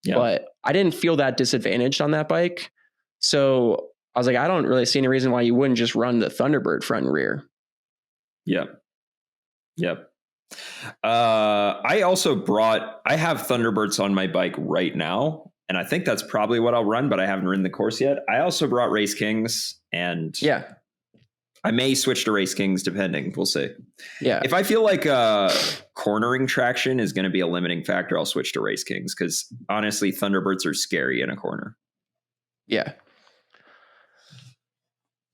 but I didn't feel that disadvantaged on that bike. So I was like, I don't really see any reason why you wouldn't just run the Thunderbird front and rear. Yep. I have Thunderbirds on my bike right now, and I think that's probably what I'll run, but I haven't ridden the course yet. I also brought Race Kings, and I may switch to Race Kings depending. We'll see. Yeah. If I feel like cornering traction is going to be a limiting factor, I'll switch to Race Kings, because honestly, Thunderbirds are scary in a corner. Yeah.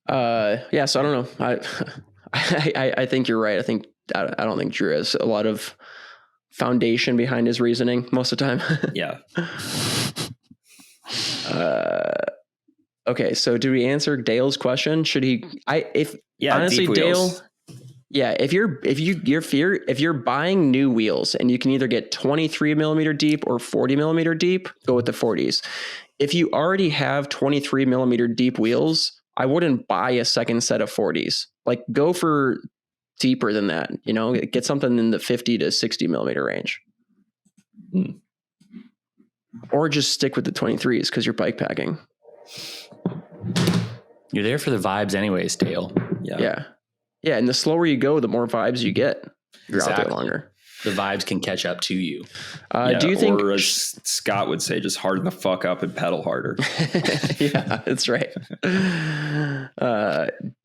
So I don't know. I think you're right. I don't think Drew has a lot of foundation behind his reasoning most of the time. Yeah. Okay, so do we answer Dale's question? Should he? Honestly, Dale. Yeah, if you're buying new wheels and you can either get 23 millimeter deep or 40 millimeter deep, go with the 40s. If you already have 23 millimeter deep wheels, I wouldn't buy a second set of 40s. Like, go for deeper than that. You know, get something in the 50 to 60 millimeter range. Or just stick with the 23s because you're bike packing. You're there for the vibes anyways, Dale. Yeah. And the slower you go, the more vibes you get. You're out there longer. The vibes can catch up to you. Do you think, or as Scott would say, just harden the fuck up and pedal harder? Yeah, that's right.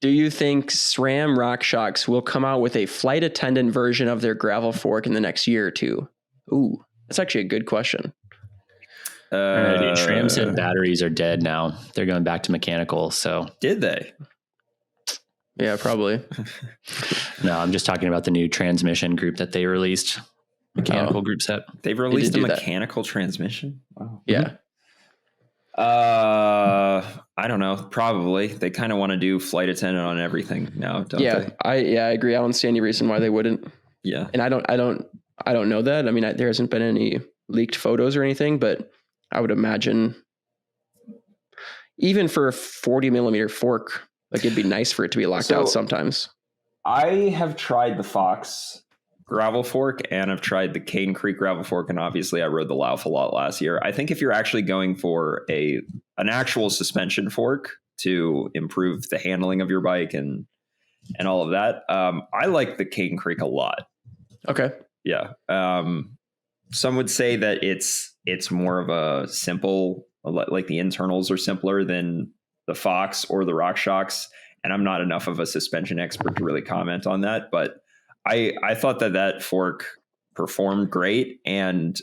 Do you think SRAM RockShox will come out with a flight attendant version of their gravel fork in the next year or two? Ooh, that's actually a good question. SRAM said batteries are dead now. They're going back to mechanical. So did they? Yeah, probably. No, I'm just talking about the new transmission group that they released. Mechanical group set. They've released a mechanical transmission? Wow. Yeah. I don't know. Probably. They kind of want to do flight attendant on everything now, don't they? I agree. I don't see any reason why they wouldn't. Yeah. And I don't know that. I mean, there hasn't been any leaked photos or anything, but I would imagine even for a 40 millimeter fork, like, it'd be nice for it to be locked out sometimes. I have tried the Fox gravel fork and I've tried the Cane Creek gravel fork. And obviously I rode the Lauf a lot last year. I think if you're actually going for an actual suspension fork to improve the handling of your bike and all of that, I like the Cane Creek a lot. Okay. Yeah. Some would say that it's more of a simple, like the internals are simpler than the Fox or the RockShox. And I'm not enough of a suspension expert to really comment on that, but I thought that fork performed great. And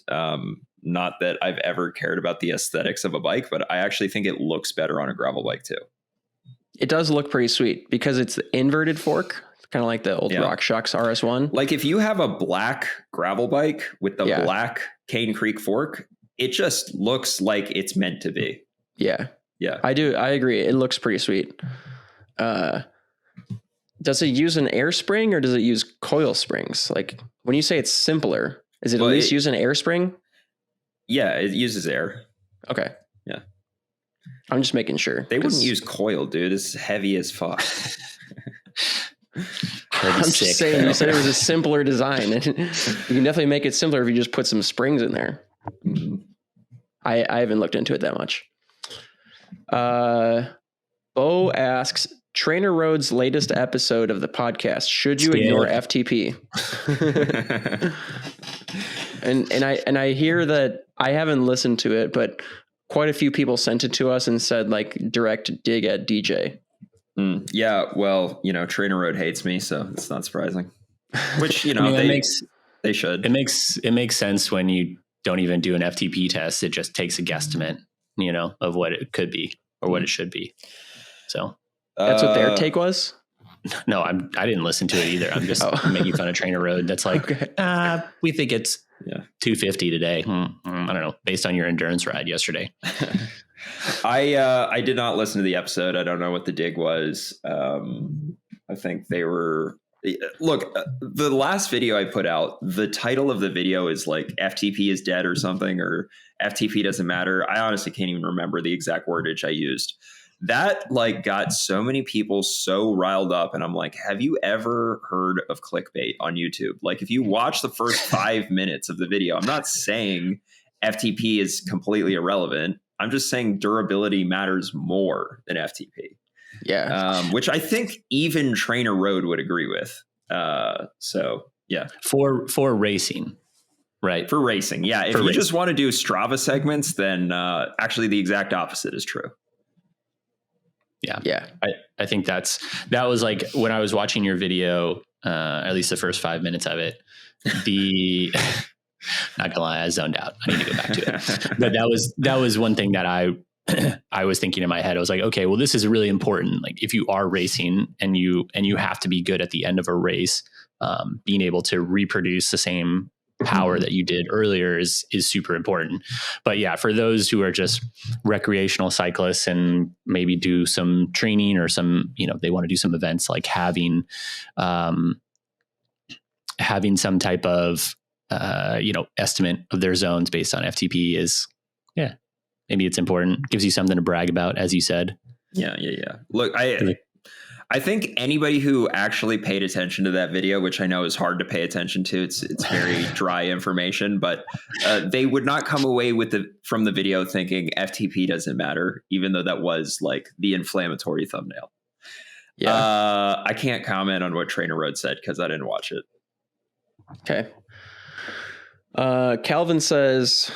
not that I've ever cared about the aesthetics of a bike, but I actually think it looks better on a gravel bike too. It does look pretty sweet because it's the inverted fork, kind of like the old RockShox RS1. Like, if you have a black gravel bike with the black Cane Creek fork, it just looks like it's meant to be. Yeah. Yeah. I do. I agree. It looks pretty sweet. Does it use an air spring or does it use coil springs? Like, when you say it's simpler, is it at least use an air spring? Yeah, it uses air. Okay. Yeah. I'm just making sure. They wouldn't use coil, dude. It's heavy as fuck. I'm just saying, you said it was a simpler design. And you can definitely make it simpler if you just put some springs in there. I haven't looked into it that much. Bo asks, Trainer Road's latest episode of the podcast, should you ignore FTP? and I hear that, I haven't listened to it, but quite a few people sent it to us and said, like, direct dig at DJ. Yeah, well, Trainer Road hates me, so it's not surprising. Which, they should. It makes sense when you don't even do an FTP test. It just takes a guesstimate, of what it could be or what it should be. So that's what their take was. No, I didn't listen to it either. I'm just making fun of Trainer Road. That's like, we think it's 250 today. I don't know, based on your endurance ride yesterday. I did not listen to the episode. I don't know what the dig was. I think they were. Look, the last video I put out, the title of the video is like FTP is dead or something, or FTP doesn't matter. I honestly can't even remember the exact wordage I used. That like got so many people so riled up. And I'm like, have you ever heard of clickbait on YouTube? Like if you watch the first 5 minutes of the video, I'm not saying FTP is completely irrelevant. I'm just saying durability matters more than FTP. Yeah. Which I think even Trainer Road would agree with. So yeah. For racing, right? For racing. Yeah. If you just want to do Strava segments, then actually the exact opposite is true. Yeah. Yeah. I think that was like when I was watching your video, at least the first 5 minutes of it, not gonna lie, I zoned out. I need to go back to it. But that was one thing that I was thinking in my head. I was like, okay, well, this is really important. Like if you are racing and you have to be good at the end of a race, being able to reproduce the same power that you did earlier is super important. But yeah, for those who are just recreational cyclists and maybe do some training or some, they want to do some events, like having some type of estimate of their zones based on FTP is, maybe it's important. Gives you something to brag about, as you said. Yeah. Look, I think anybody who actually paid attention to that video, which I know is hard to pay attention to, it's very dry information, but they would not come away from the video thinking FTP doesn't matter, even though that was like the inflammatory thumbnail. Yeah. I can't comment on what Trainer Road said because I didn't watch it. Okay. Calvin says,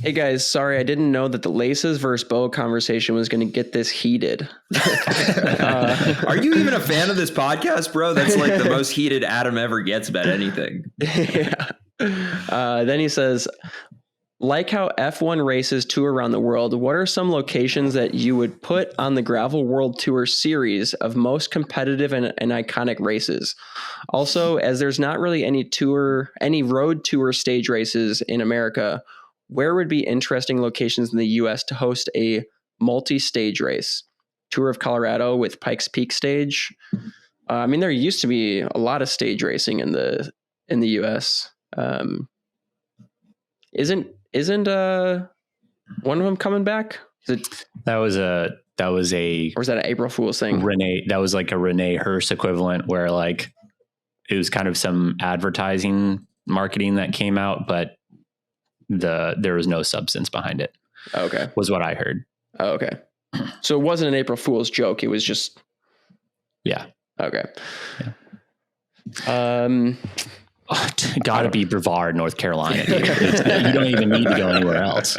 hey guys, sorry, I didn't know that the laces versus bow conversation was going to get this heated. Are you even a fan of this podcast, bro? That's like the most heated Adam ever gets about anything. Yeah. Then he says, like how F1 races tour around the world, what are some locations that you would put on the Gravel World Tour series of most competitive and iconic races? Also, as there's not really any road tour stage races in America, where would be interesting locations in the US to host a multi-stage race? Tour of Colorado with Pikes Peak stage. I mean, there used to be a lot of stage racing in the US. Isn't one of them coming back? That was a or was that an April Fool's thing? That was like a Renee Hurst equivalent, where like it was kind of some advertising marketing that came out, but there was no substance behind it. Oh, okay. Was what I heard. Oh, okay. So it wasn't an April Fool's joke. It was just. Yeah. Okay. Yeah. Gotta be Brevard, North Carolina. You don't even need to go anywhere else.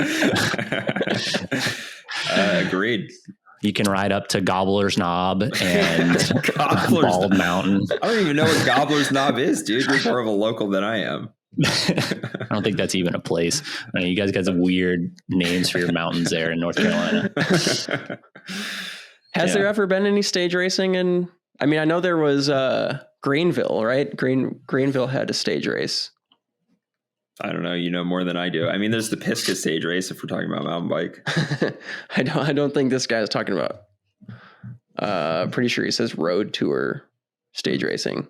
Agreed. You can ride up to Gobbler's Knob and Bald Mountain. I don't even know what Gobbler's Knob is, dude. You're more of a local than I am. I don't think that's even a place. I mean, you guys got some weird names for your mountains there in North Carolina. Has there ever been any stage racing? I mean, I know there was Greenville, right? Greenville had a stage race. I don't know. You know more than I do. I mean, there's the Pisgah stage race if we're talking about mountain bike. I don't think this guy is talking about. Pretty sure he says road tour stage racing.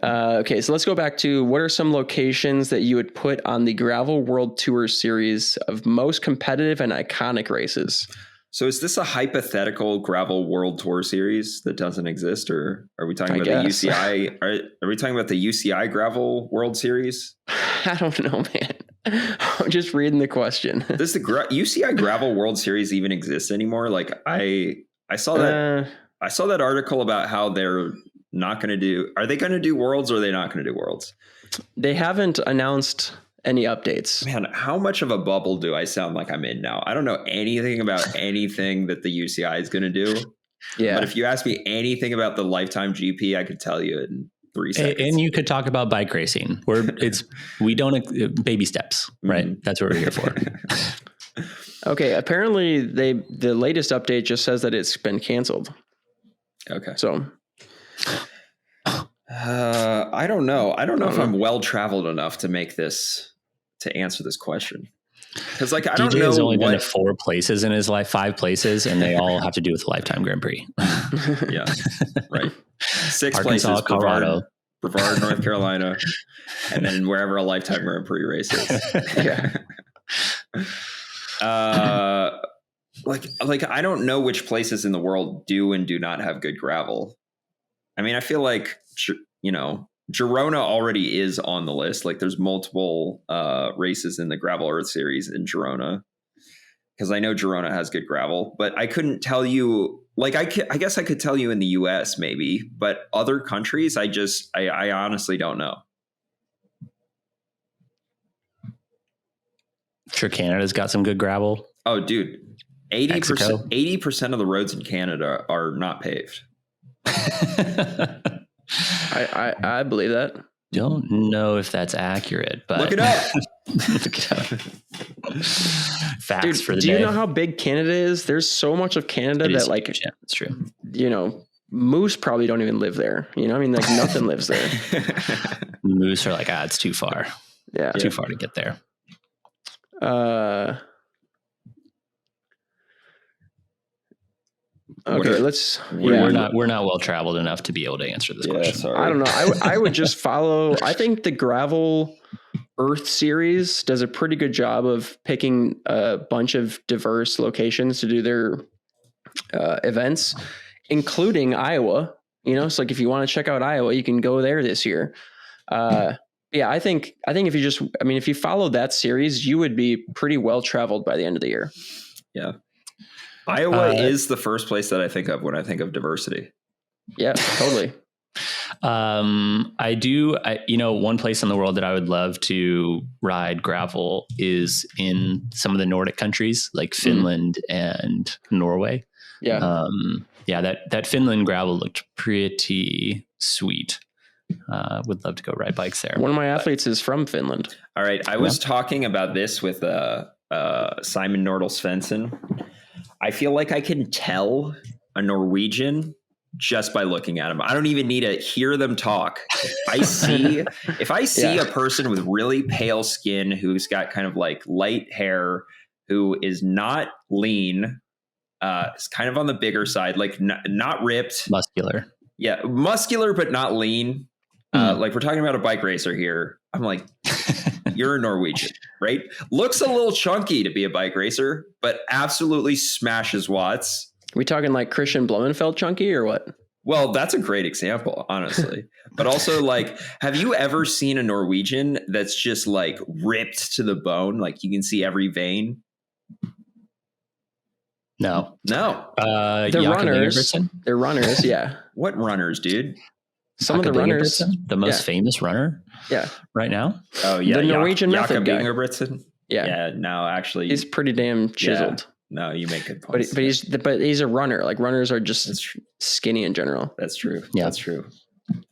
Okay, so let's go back to what are some locations that you would put on the Gravel World Tour series of most competitive and iconic races? So is this a hypothetical Gravel World Tour series that doesn't exist, or are we talking about the UCI? Are we talking about the UCI Gravel World Series? I don't know, man. I'm just reading the question. Does the UCI Gravel World Series even exist anymore? Like I saw that article about how they're not going to do. Are they going to do Worlds or are they not going to do Worlds? They haven't announced any updates. Man, how much of a bubble do I sound like I'm in now? I don't know anything about anything that the UCI is going to do. Yeah. But if you ask me anything about the Lifetime GP, I could tell you in 3 seconds. And you could talk about bike racing, where we don't baby steps, right? Mm-hmm. That's what we're here for. Okay. Apparently the latest update just says that it's been canceled. Okay. So I don't know. I don't know if I'm well traveled enough to answer this question. Because like I DJ don't know has only been to what 4 places in his life, 5 places, and they all have to do with the Lifetime Grand Prix. yeah, right. 6 Arkansas, places, Colorado. Brevard, North Carolina, and then wherever a Lifetime Grand Prix race is. Yeah. Like I don't know which places in the world do and do not have good gravel. I mean, I feel like, you know, Girona already is on the list. Like there's multiple races in the Gravel Earth Series in Girona, because I know Girona has good gravel, but I couldn't tell you, like, I guess I could tell you in the US maybe, but other countries, I honestly don't know. Sure, Canada's got some good gravel. Oh, dude, 80% of the roads in Canada are not paved. I believe that. Don't know if that's accurate, but look it up. Look it up. Facts Dude, for the do day. you know how big Canada is? There's so much of Canada It is that, like, huge, yeah, that's true. you know, moose probably don't even live there. You know, I mean, like nothing lives there. Moose are like, it's too far. Yeah. Too far to get there. Okay, We're not well traveled enough to be able to answer this question. Sorry. I don't know. I would just follow. I think the Gravel Earth Series does a pretty good job of picking a bunch of diverse locations to do their events, including Iowa. You know, so like if you want to check out Iowa, you can go there this year. Yeah, I think if you follow that series, you would be pretty well traveled by the end of the year. Yeah. Iowa is the first place that I think of when I think of diversity. Yeah, totally. One place in the world that I would love to ride gravel is in some of the Nordic countries like Finland and Norway. Yeah. That Finland gravel looked pretty sweet. Would love to go ride bikes there. One of my athletes is from Finland. All right. I was talking about this with Simon Nordal Svensson. I feel like I can tell a Norwegian just by looking at them. I don't even need to hear them talk. If I see a person with really pale skin who's got kind of like light hair, who is not lean, is kind of on the bigger side, like not ripped, muscular. Yeah, muscular but not lean. Like we're talking about a bike racer here. I'm like, you're a Norwegian, right? Looks a little chunky to be a bike racer, but absolutely smashes watts. We talking like Christian Blumenfeld chunky or what? Well, that's a great example, honestly. But also, like, have you ever seen a Norwegian that's just like ripped to the bone? Like you can see every vein. No. They're runners. They're runners. Yeah. What runners, dude? Some of the runners. The most famous runner. Yeah. Right now. Oh yeah. The Norwegian method guy. Yeah. Yeah. No, actually, he's pretty damn chiseled. Yeah. No, you make good points. But he's a runner. Like runners are just skinny in general. That's true. Yeah. That's true.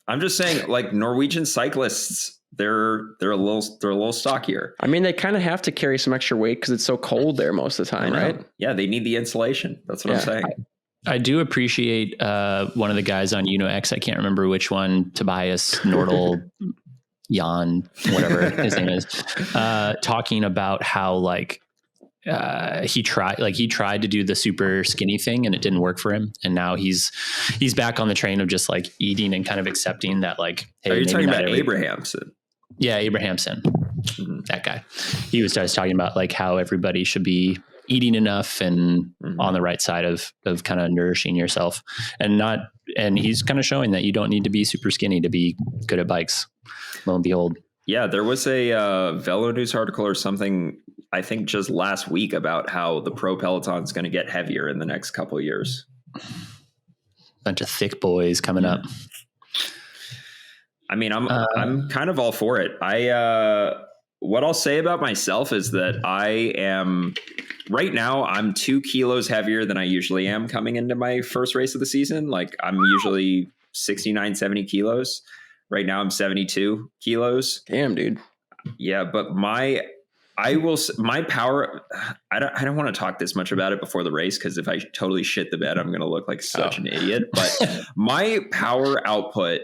I'm just saying, like Norwegian cyclists, they're a little stockier. I mean, they kind of have to carry some extra weight because it's so cold there most of the time, right? Yeah, they need the insulation. That's what I'm saying. I do appreciate one of the guys on X. I can't remember which one. Tobias Nordal, Jan, whatever his name is, talking about how like he tried to do the super skinny thing and it didn't work for him, and now he's back on the train of just like eating and kind of accepting that like, hey, are you talking about Abrahamson? Yeah, Abrahamson, that guy. He was talking about like how everybody should be eating enough and on the right side of kind of nourishing yourself, and he's kind of showing that you don't need to be super skinny to be good at bikes. Lo and behold. Yeah, there was a Velo News article or something, I think just last week, about how the pro peloton is going to get heavier in the next couple of years. Bunch of thick boys coming up. I mean, I'm kind of all for it. What I'll say about myself is that right now I'm 2 kilos heavier than I usually am coming into my first race of the season. Like I'm usually 69, 70 kilos. Right now I'm 72 kilos. Damn, dude. Yeah. But my power, I don't want to talk this much about it before the race, because if I totally shit the bed, I'm going to look like such an idiot. But my power output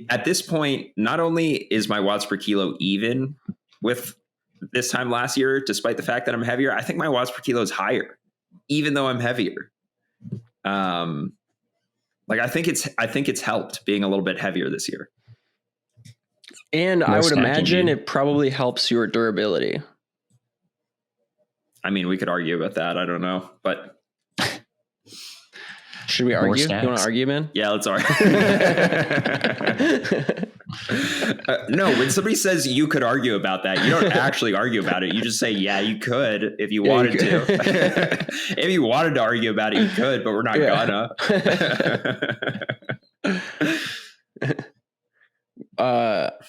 at this point, not only is my watts per kilo even with this time last year, despite the fact that I'm heavier, I think my watts per kilo is higher, even though I'm heavier. Like I think it's helped being a little bit heavier this year. And More I would snacking, imagine dude. it probably helps your durability. I mean, we could argue about that. I don't know, but Should we More argue? You want snacks. to argue, man? yeah, let's argue. No, when somebody says you could argue about that, you don't actually argue about it. You just say, yeah, you could if you wanted to. If you wanted to argue about it, you could, but we're not gonna.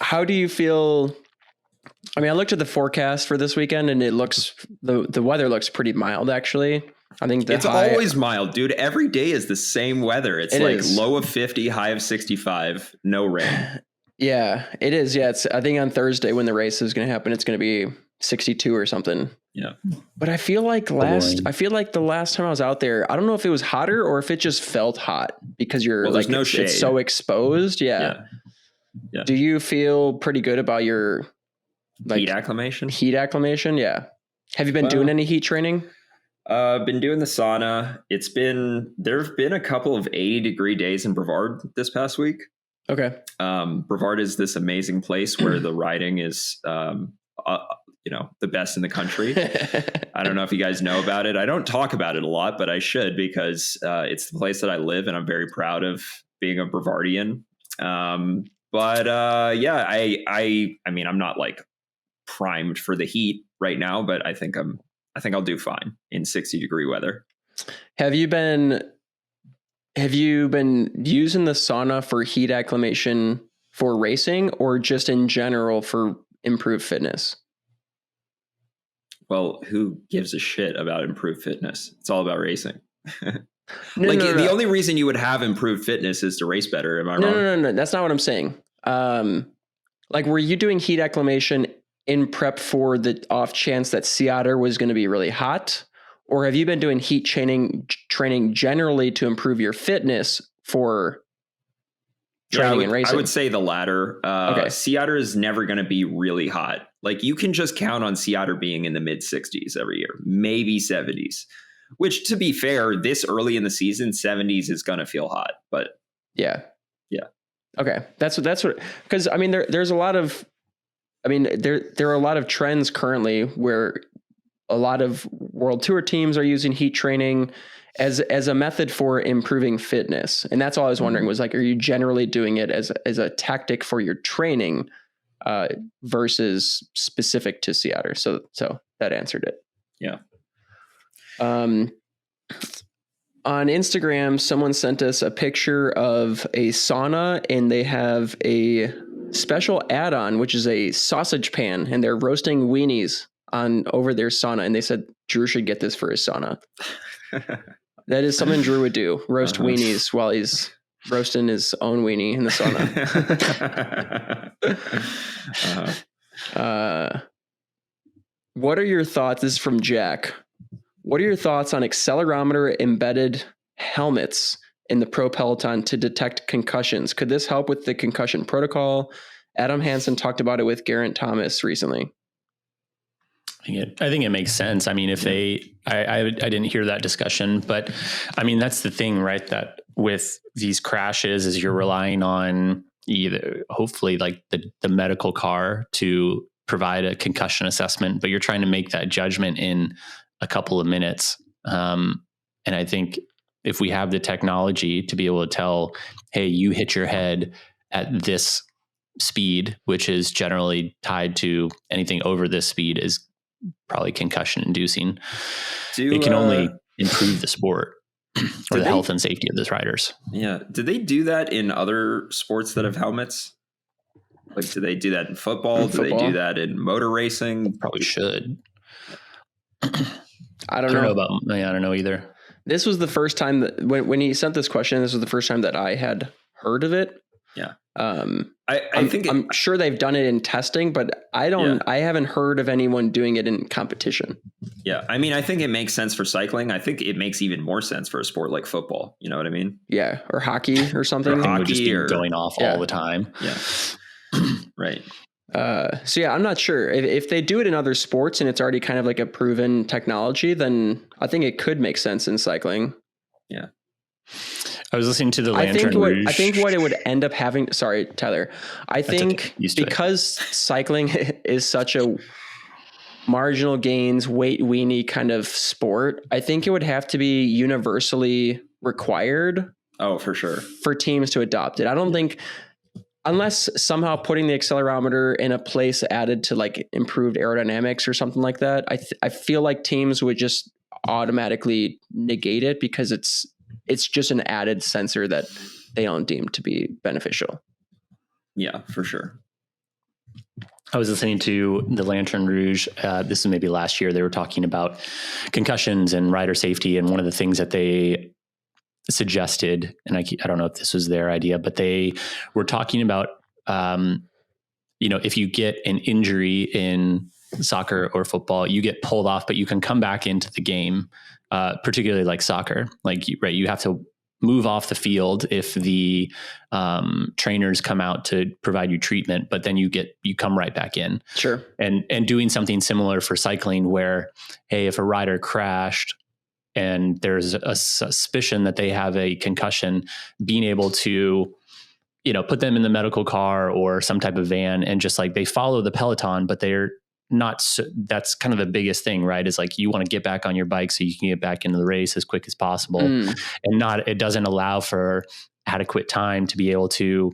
How do you feel? I mean, I looked at the forecast for this weekend and it looks, the weather looks pretty mild, actually. I think It's always mild, dude. Every day is the same weather. It's like low of 50, high of 65, no rain. Yeah, it is. Yeah, I think on Thursday when the race is going to happen, it's going to be 62 or something. Yeah. But I feel like the last time I was out there, I don't know if it was hotter or if it just felt hot because you're there's no shade. It's so exposed. Yeah. Do you feel pretty good about your heat acclimation? Heat acclimation. Yeah. Have you been doing any heat training? Been doing the sauna. There have been a couple of 80-degree days in Brevard this past week. Okay. Brevard is this amazing place where the riding is, the best in the country. I don't know if you guys know about it. I don't talk about it a lot, but I should because it's the place that I live and I'm very proud of being a Brevardian. I mean, I'm not like primed for the heat right now, but I think I'll do fine in 60-degree weather. Have you been using the sauna for heat acclimation for racing or just in general for improved fitness? Well, who gives a shit about improved fitness? It's all about racing. No. The only reason you would have improved fitness is to race better. Am I wrong? No. That's not what I'm saying. Were you doing heat acclimation in prep for the off chance that Sea Otter was going to be really hot? Or have you been doing heat training generally to improve your fitness for training and racing? I would say the latter. Okay. Sea Otter is never going to be really hot. Like you can just count on Sea Otter being in the mid 60s every year, maybe 70s, which to be fair, this early in the season, 70s is going to feel hot, but yeah. Okay. That's what, because I mean, there's a lot of, there are a lot of trends currently where a lot of World Tour teams are using heat training as a method for improving fitness. And that's all I was wondering was like, are you generally doing it as a tactic for your training versus specific to Sea Otter? So that answered it. Yeah. On Instagram, someone sent us a picture of a sauna and they have a special add-on, which is a sausage pan, and they're roasting weenies over their sauna. And they said Drew should get this for his sauna. That is something Drew would do. Roast weenies while he's roasting his own weenie in the sauna. What are your thoughts? This is from Jack. What are your thoughts on accelerometer embedded helmets in the pro peloton to detect concussions? Could this help with the concussion protocol? Adam Hansen talked about it with Geraint Thomas recently. I think it makes sense. I mean, I didn't hear that discussion, but I mean, that's the thing, right? That with these crashes is you're relying on either hopefully like the medical car to provide a concussion assessment, but you're trying to make that judgment in a couple of minutes. And I think if we have the technology to be able to tell, hey, you hit your head at this speed, which is generally tied to anything over this speed is probably concussion inducing. It can only improve the sport or the health and safety of those riders. Yeah. Did they do that in other sports that have helmets? Like, do they do that in football? Do they do that in motor racing? Probably should. I don't know about. I don't know either. This was the first time that when he sent this question, this was the first time that I had heard of it. Yeah. I'm sure they've done it in testing, but I haven't heard of anyone doing it in competition. Yeah. I mean, I think it makes sense for cycling. I think it makes even more sense for a sport like football. You know what I mean? Yeah. Or hockey or something. Or hockey would just be going off all the time. Yeah. Right. So yeah, I'm not sure if they do it in other sports and it's already kind of like a proven technology, then I think it could make sense in cycling. Yeah. I was listening to the Lantern Rouge. I think what it would end up having, sorry, Tyler, I think because cycling is such a marginal gains, weight weenie kind of sport, I think it would have to be universally required. Oh, for sure. For teams to adopt it. I don't think, unless somehow putting the accelerometer in a place added to like improved aerodynamics or something like that, I feel like teams would just automatically negate it because it's just an added sensor that they don't deem to be beneficial. Yeah, for sure. I was listening to the Lantern Rouge. This is maybe last year. They were talking about concussions and rider safety. And one of the things that they suggested, and I don't know if this was their idea, but they were talking about, if you get an injury in soccer or football, you get pulled off, but you can come back into the game, particularly like soccer. Like, you have to move off the field if the trainers come out to provide you treatment, but then you come right back in. Sure. And doing something similar for cycling where, hey, if a rider crashed and there's a suspicion that they have a concussion, being able to, put them in the medical car or some type of van and just like they follow the peloton, but they're not, that's kind of the biggest thing, right? Is like, you want to get back on your bike so you can get back into the race as quick as possible. And it doesn't allow for adequate time to be able to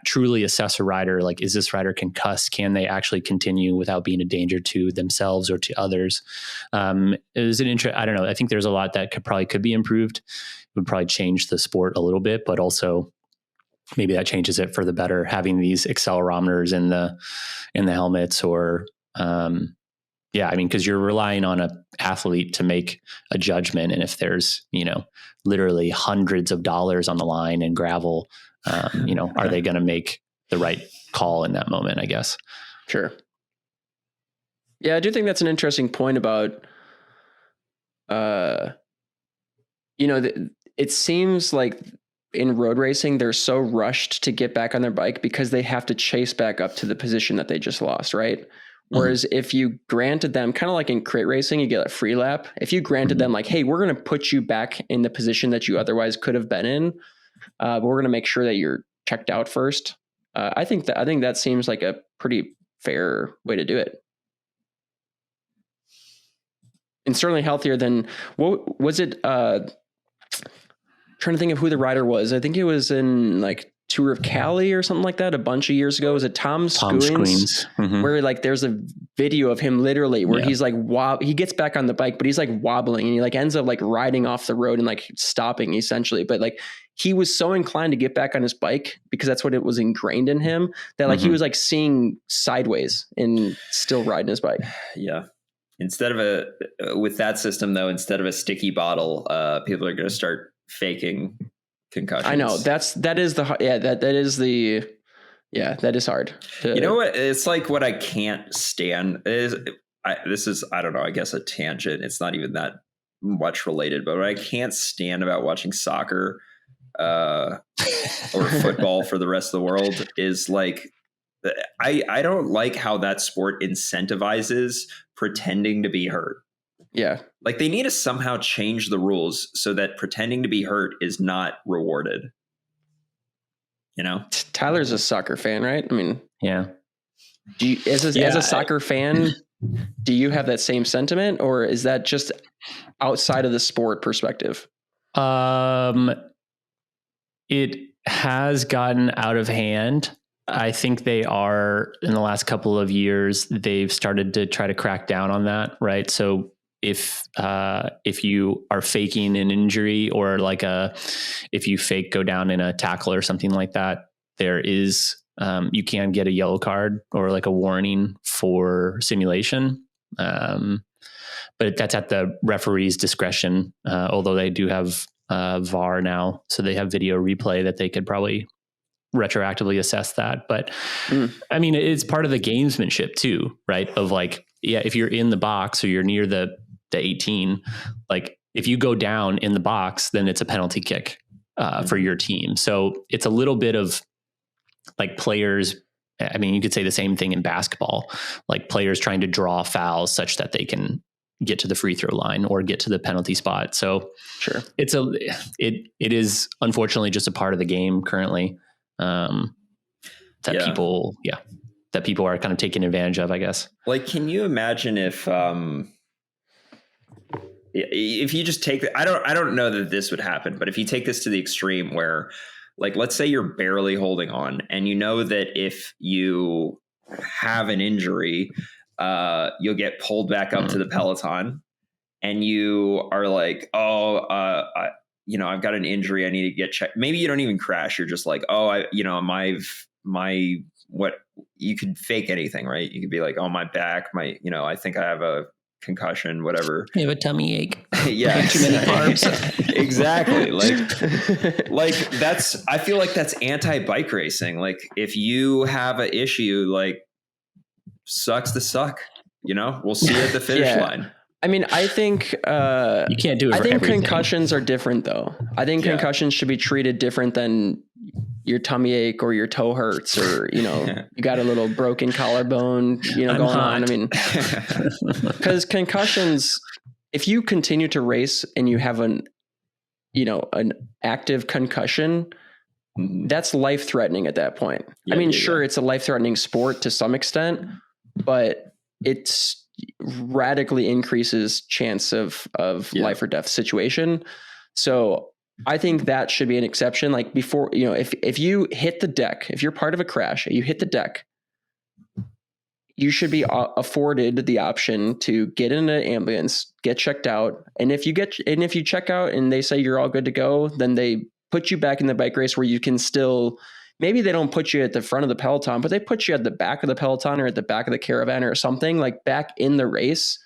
truly assess a rider. Like, is this rider concussed? Can they actually continue without being a danger to themselves or to others? Is it I don't know. I think there's a lot that could be improved. It would probably change the sport a little bit, but also maybe that changes it for the better, having these accelerometers in the helmets or, because you're relying on an athlete to make a judgment. And if there's, literally hundreds of dollars on the line in gravel, are they going to make the right call in that moment, I guess? Sure. Yeah, I do think that's an interesting point about, it seems like in road racing, they're so rushed to get back on their bike because they have to chase back up to the position that they just lost, right? Whereas if you granted them, kind of like in crate racing, you get a free lap. If you granted them like, hey, we're going to put you back in the position that you otherwise could have been in, but we're going to make sure that you're checked out first. I think that seems like a pretty fair way to do it. And certainly healthier than, what was it? Trying to think of who the rider was. I think it was in like Tour of Cali or something like that a bunch of years ago. Was it Tom Squeens? Where like there's a video of him literally where he's like he gets back on the bike, but he's like wobbling and he like ends up like riding off the road and like stopping essentially. But like he was so inclined to get back on his bike because that's what it was ingrained in him, that like he was like seeing sideways and still riding his bike. Yeah. Instead of with that system though, instead of a sticky bottle, people are going to start faking concussions. I know that is hard. You know what? It's like what I can't stand is I don't know, I guess a tangent. It's not even that much related, but what I can't stand about watching soccer or football for the rest of the world is like, I don't like how that sport incentivizes pretending to be hurt. Yeah. Like they need to somehow change the rules so that pretending to be hurt is not rewarded. Tyler's a soccer fan, right? I mean, yeah. As a soccer fan, do you have that same sentiment, or is that just outside of the sport perspective? It has gotten out of hand. I think they are, in the last couple of years, they've started to try to crack down on that, right? So if you are faking an injury or like if you go down in a tackle or something like that, there is, you can get a yellow card or like a warning for simulation. But that's at the referee's discretion. Although they do have VAR now, so they have video replay that they could probably retroactively assess that. But I mean, it's part of the gamesmanship too, right? Of like, yeah, if you're in the box or you're near the 18, like if you go down in the box, then it's a penalty kick for your team. So it's a little bit of like players I mean, you could say the same thing in basketball, like players trying to draw fouls such that they can get to the free throw line or get to the penalty spot. So Sure. It is unfortunately just a part of the game currently, that people are kind of taking advantage of, I guess. Like, can you imagine if you just take I don't know that this would happen, but if you take this to the extreme where, like, let's say you're barely holding on and you know that if you have an injury, you'll get pulled back up to the peloton, and you are like, I've got an injury, I need to get checked. Maybe you don't even crash. You're just like, what, you could fake anything, right? You could be like, oh, my back, I think I have a concussion, whatever. You have a tummy ache. Yeah. Too many carbs. Exactly. Like I feel like that's anti-bike racing. Like, if you have an issue, like, sucks to suck, we'll see you at the finish line. I mean, I think you can't do it. I think everything. Concussions are different, though. I think concussions should be treated different than your tummy ache or your toe hurts, or you got a little broken collarbone, going on. I mean, because concussions, if you continue to race and you have an active concussion, that's life threatening at that point. It's a life threatening sport to some extent, but it's radically increases chance of life or death situation. So I think that should be an exception. Like, before, if you hit the deck, if you're part of a crash, you hit the deck, you should be afforded the option to get in an ambulance, get checked out. And if you check out and they say you're all good to go, then they put you back in the bike race where you can still, maybe they don't put you at the front of the peloton, but they put you at the back of the peloton or at the back of the caravan or something, like back in the race.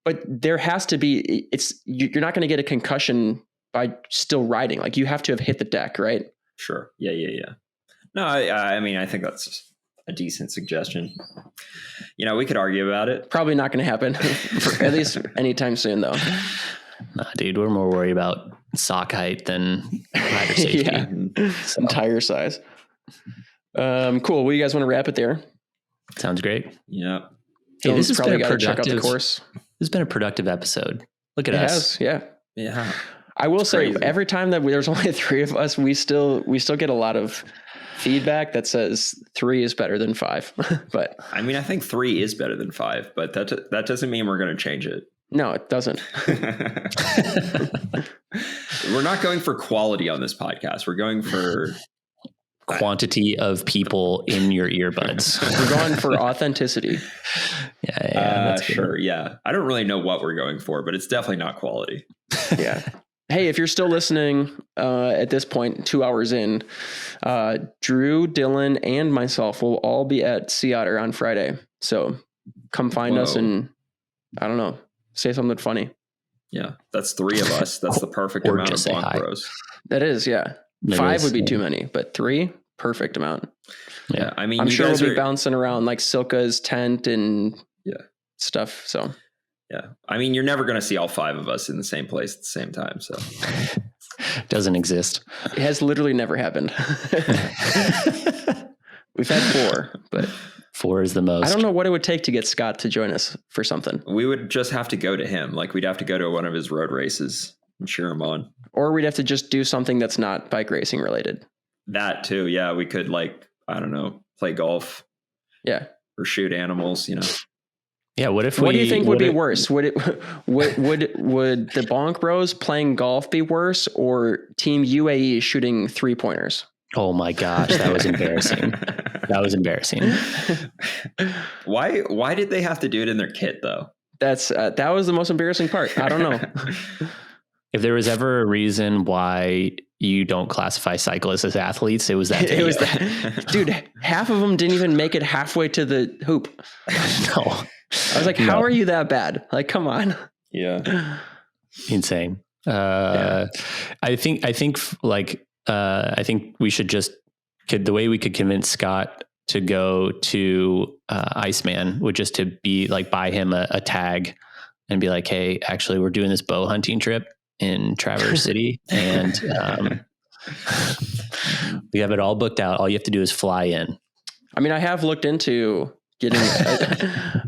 But there has to be, you're not going to get a concussion by still riding. Like, you have to have hit the deck, right? Sure. Yeah. No, I mean, I think that's a decent suggestion. We could argue about it. Probably not going to happen, at least anytime soon, though. Nah, dude, we're more worried about sock height than rider safety. Some tire size. Cool. Well, you guys want to wrap it there? Sounds great. Yeah. Hey, this has probably been got to check out the course. This has been a productive episode. Look at us. Yeah. I will say, every time that there's only 3 of us, we still get a lot of feedback that says 3 is better than 5. But I mean, I think 3 is better than 5, but that doesn't mean we're going to change it. No, it doesn't. We're not going for quality on this podcast. We're going for quantity of people in your earbuds. We're going for authenticity. Yeah. Sure. Yeah. I don't really know what we're going for, but it's definitely not quality. Yeah. Hey, if you're still listening at this point, 2 hours in, Drew, Dylan, and myself will all be at Sea Otter on Friday. So come find us and, I don't know, say something funny. Yeah. That's 3 of us. That's the perfect amount of Bonk Bros. That is, yeah. 5 would be too many, but 3, perfect amount. Yeah. I mean, I'm sure we'll be bouncing around like SILCA's tent and stuff. So yeah, I mean, you're never going to see all 5 of us in the same place at the same time. So doesn't exist. It has literally never happened. We've had 4, but 4 is the most. I don't know what it would take to get Scott to join us for something. We would just have to go to him. Like, we'd have to go to one of his road races and cheer him on. Or we'd have to just do something that's not bike racing related. That too. Yeah. We could, like, I don't know, play golf. Yeah. Or shoot animals, Yeah. What do you think would be worse? Would the Bonk Bros playing golf be worse, or Team UAE shooting 3-pointers? Oh my gosh, that was embarrassing. That was embarrassing. Why did they have to do it in their kit though? That was the most embarrassing part. I don't know. If there was ever a reason why you don't classify cyclists as athletes, it was that video. It was that. Dude, half of them didn't even make it halfway to the hoop. No. I was like, how are you that bad? Like, come on. Yeah. Insane. I think we should the way we could convince Scott to go to Iceman would just to be like, buy him a tag and be like, hey, actually we're doing this bow hunting trip in Traverse City. And We have it all booked out. All you have to do is fly in. I mean, I have looked into getting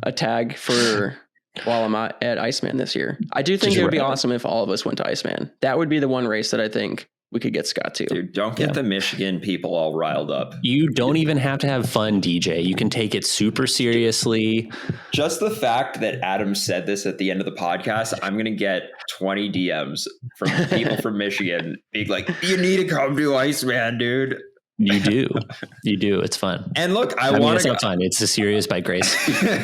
a tag for while I'm at Iceman this year. I do think it would be awesome if all of us went to Iceman. That would be the one race that I think we could get Scott to. Dude, don't get the Michigan people all riled up. You don't even have to have fun, DJ. You can take it super seriously. Just the fact that Adam said this at the end of the podcast, I'm going to get 20 DMs from people from Michigan being like, you need to come to Iceman, dude. You do. You do. It's fun. And look, I mean, want it's not fun. It's a serious bike race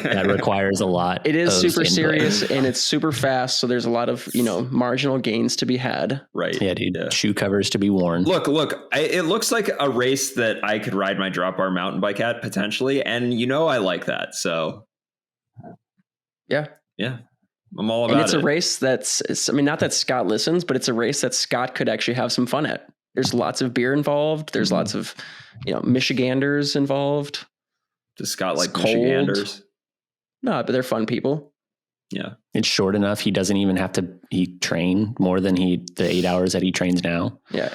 that requires a lot. It is super input. serious and it's super fast. So there's a lot of, marginal gains to be had. Right. Yeah, dude. Yeah. Shoe covers to be worn. Look, it looks like a race that I could ride my drop bar mountain bike at potentially. And I like that. So yeah. I'm all about it. And it's a race not that Scott listens, but it's a race that Scott could actually have some fun at. There's lots of beer involved. There's lots of, Michiganders involved. Does Scott like Michiganders? No, but they're fun people. Yeah. It's short enough. He doesn't even have to train more than the 8 hours that he trains now. Yeah.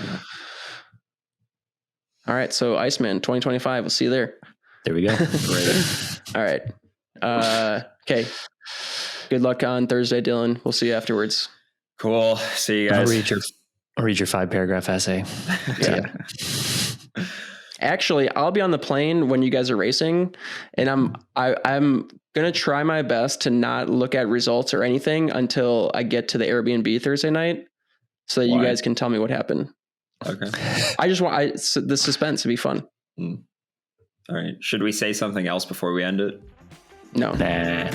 All right. So Iceman 2025. We'll see you there. There we go. Great. All right. Okay. Good luck on Thursday, Dylan. We'll see you afterwards. Cool. See you guys. I'll read your 5-paragraph essay. Yeah. Actually, I'll be on the plane when you guys are racing, and I'm gonna try my best to not look at results or anything until I get to the Airbnb Thursday night, so that you guys can tell me what happened. Okay. I just want the suspense to be fun. All right. Should we say something else before we end it? No. Nah.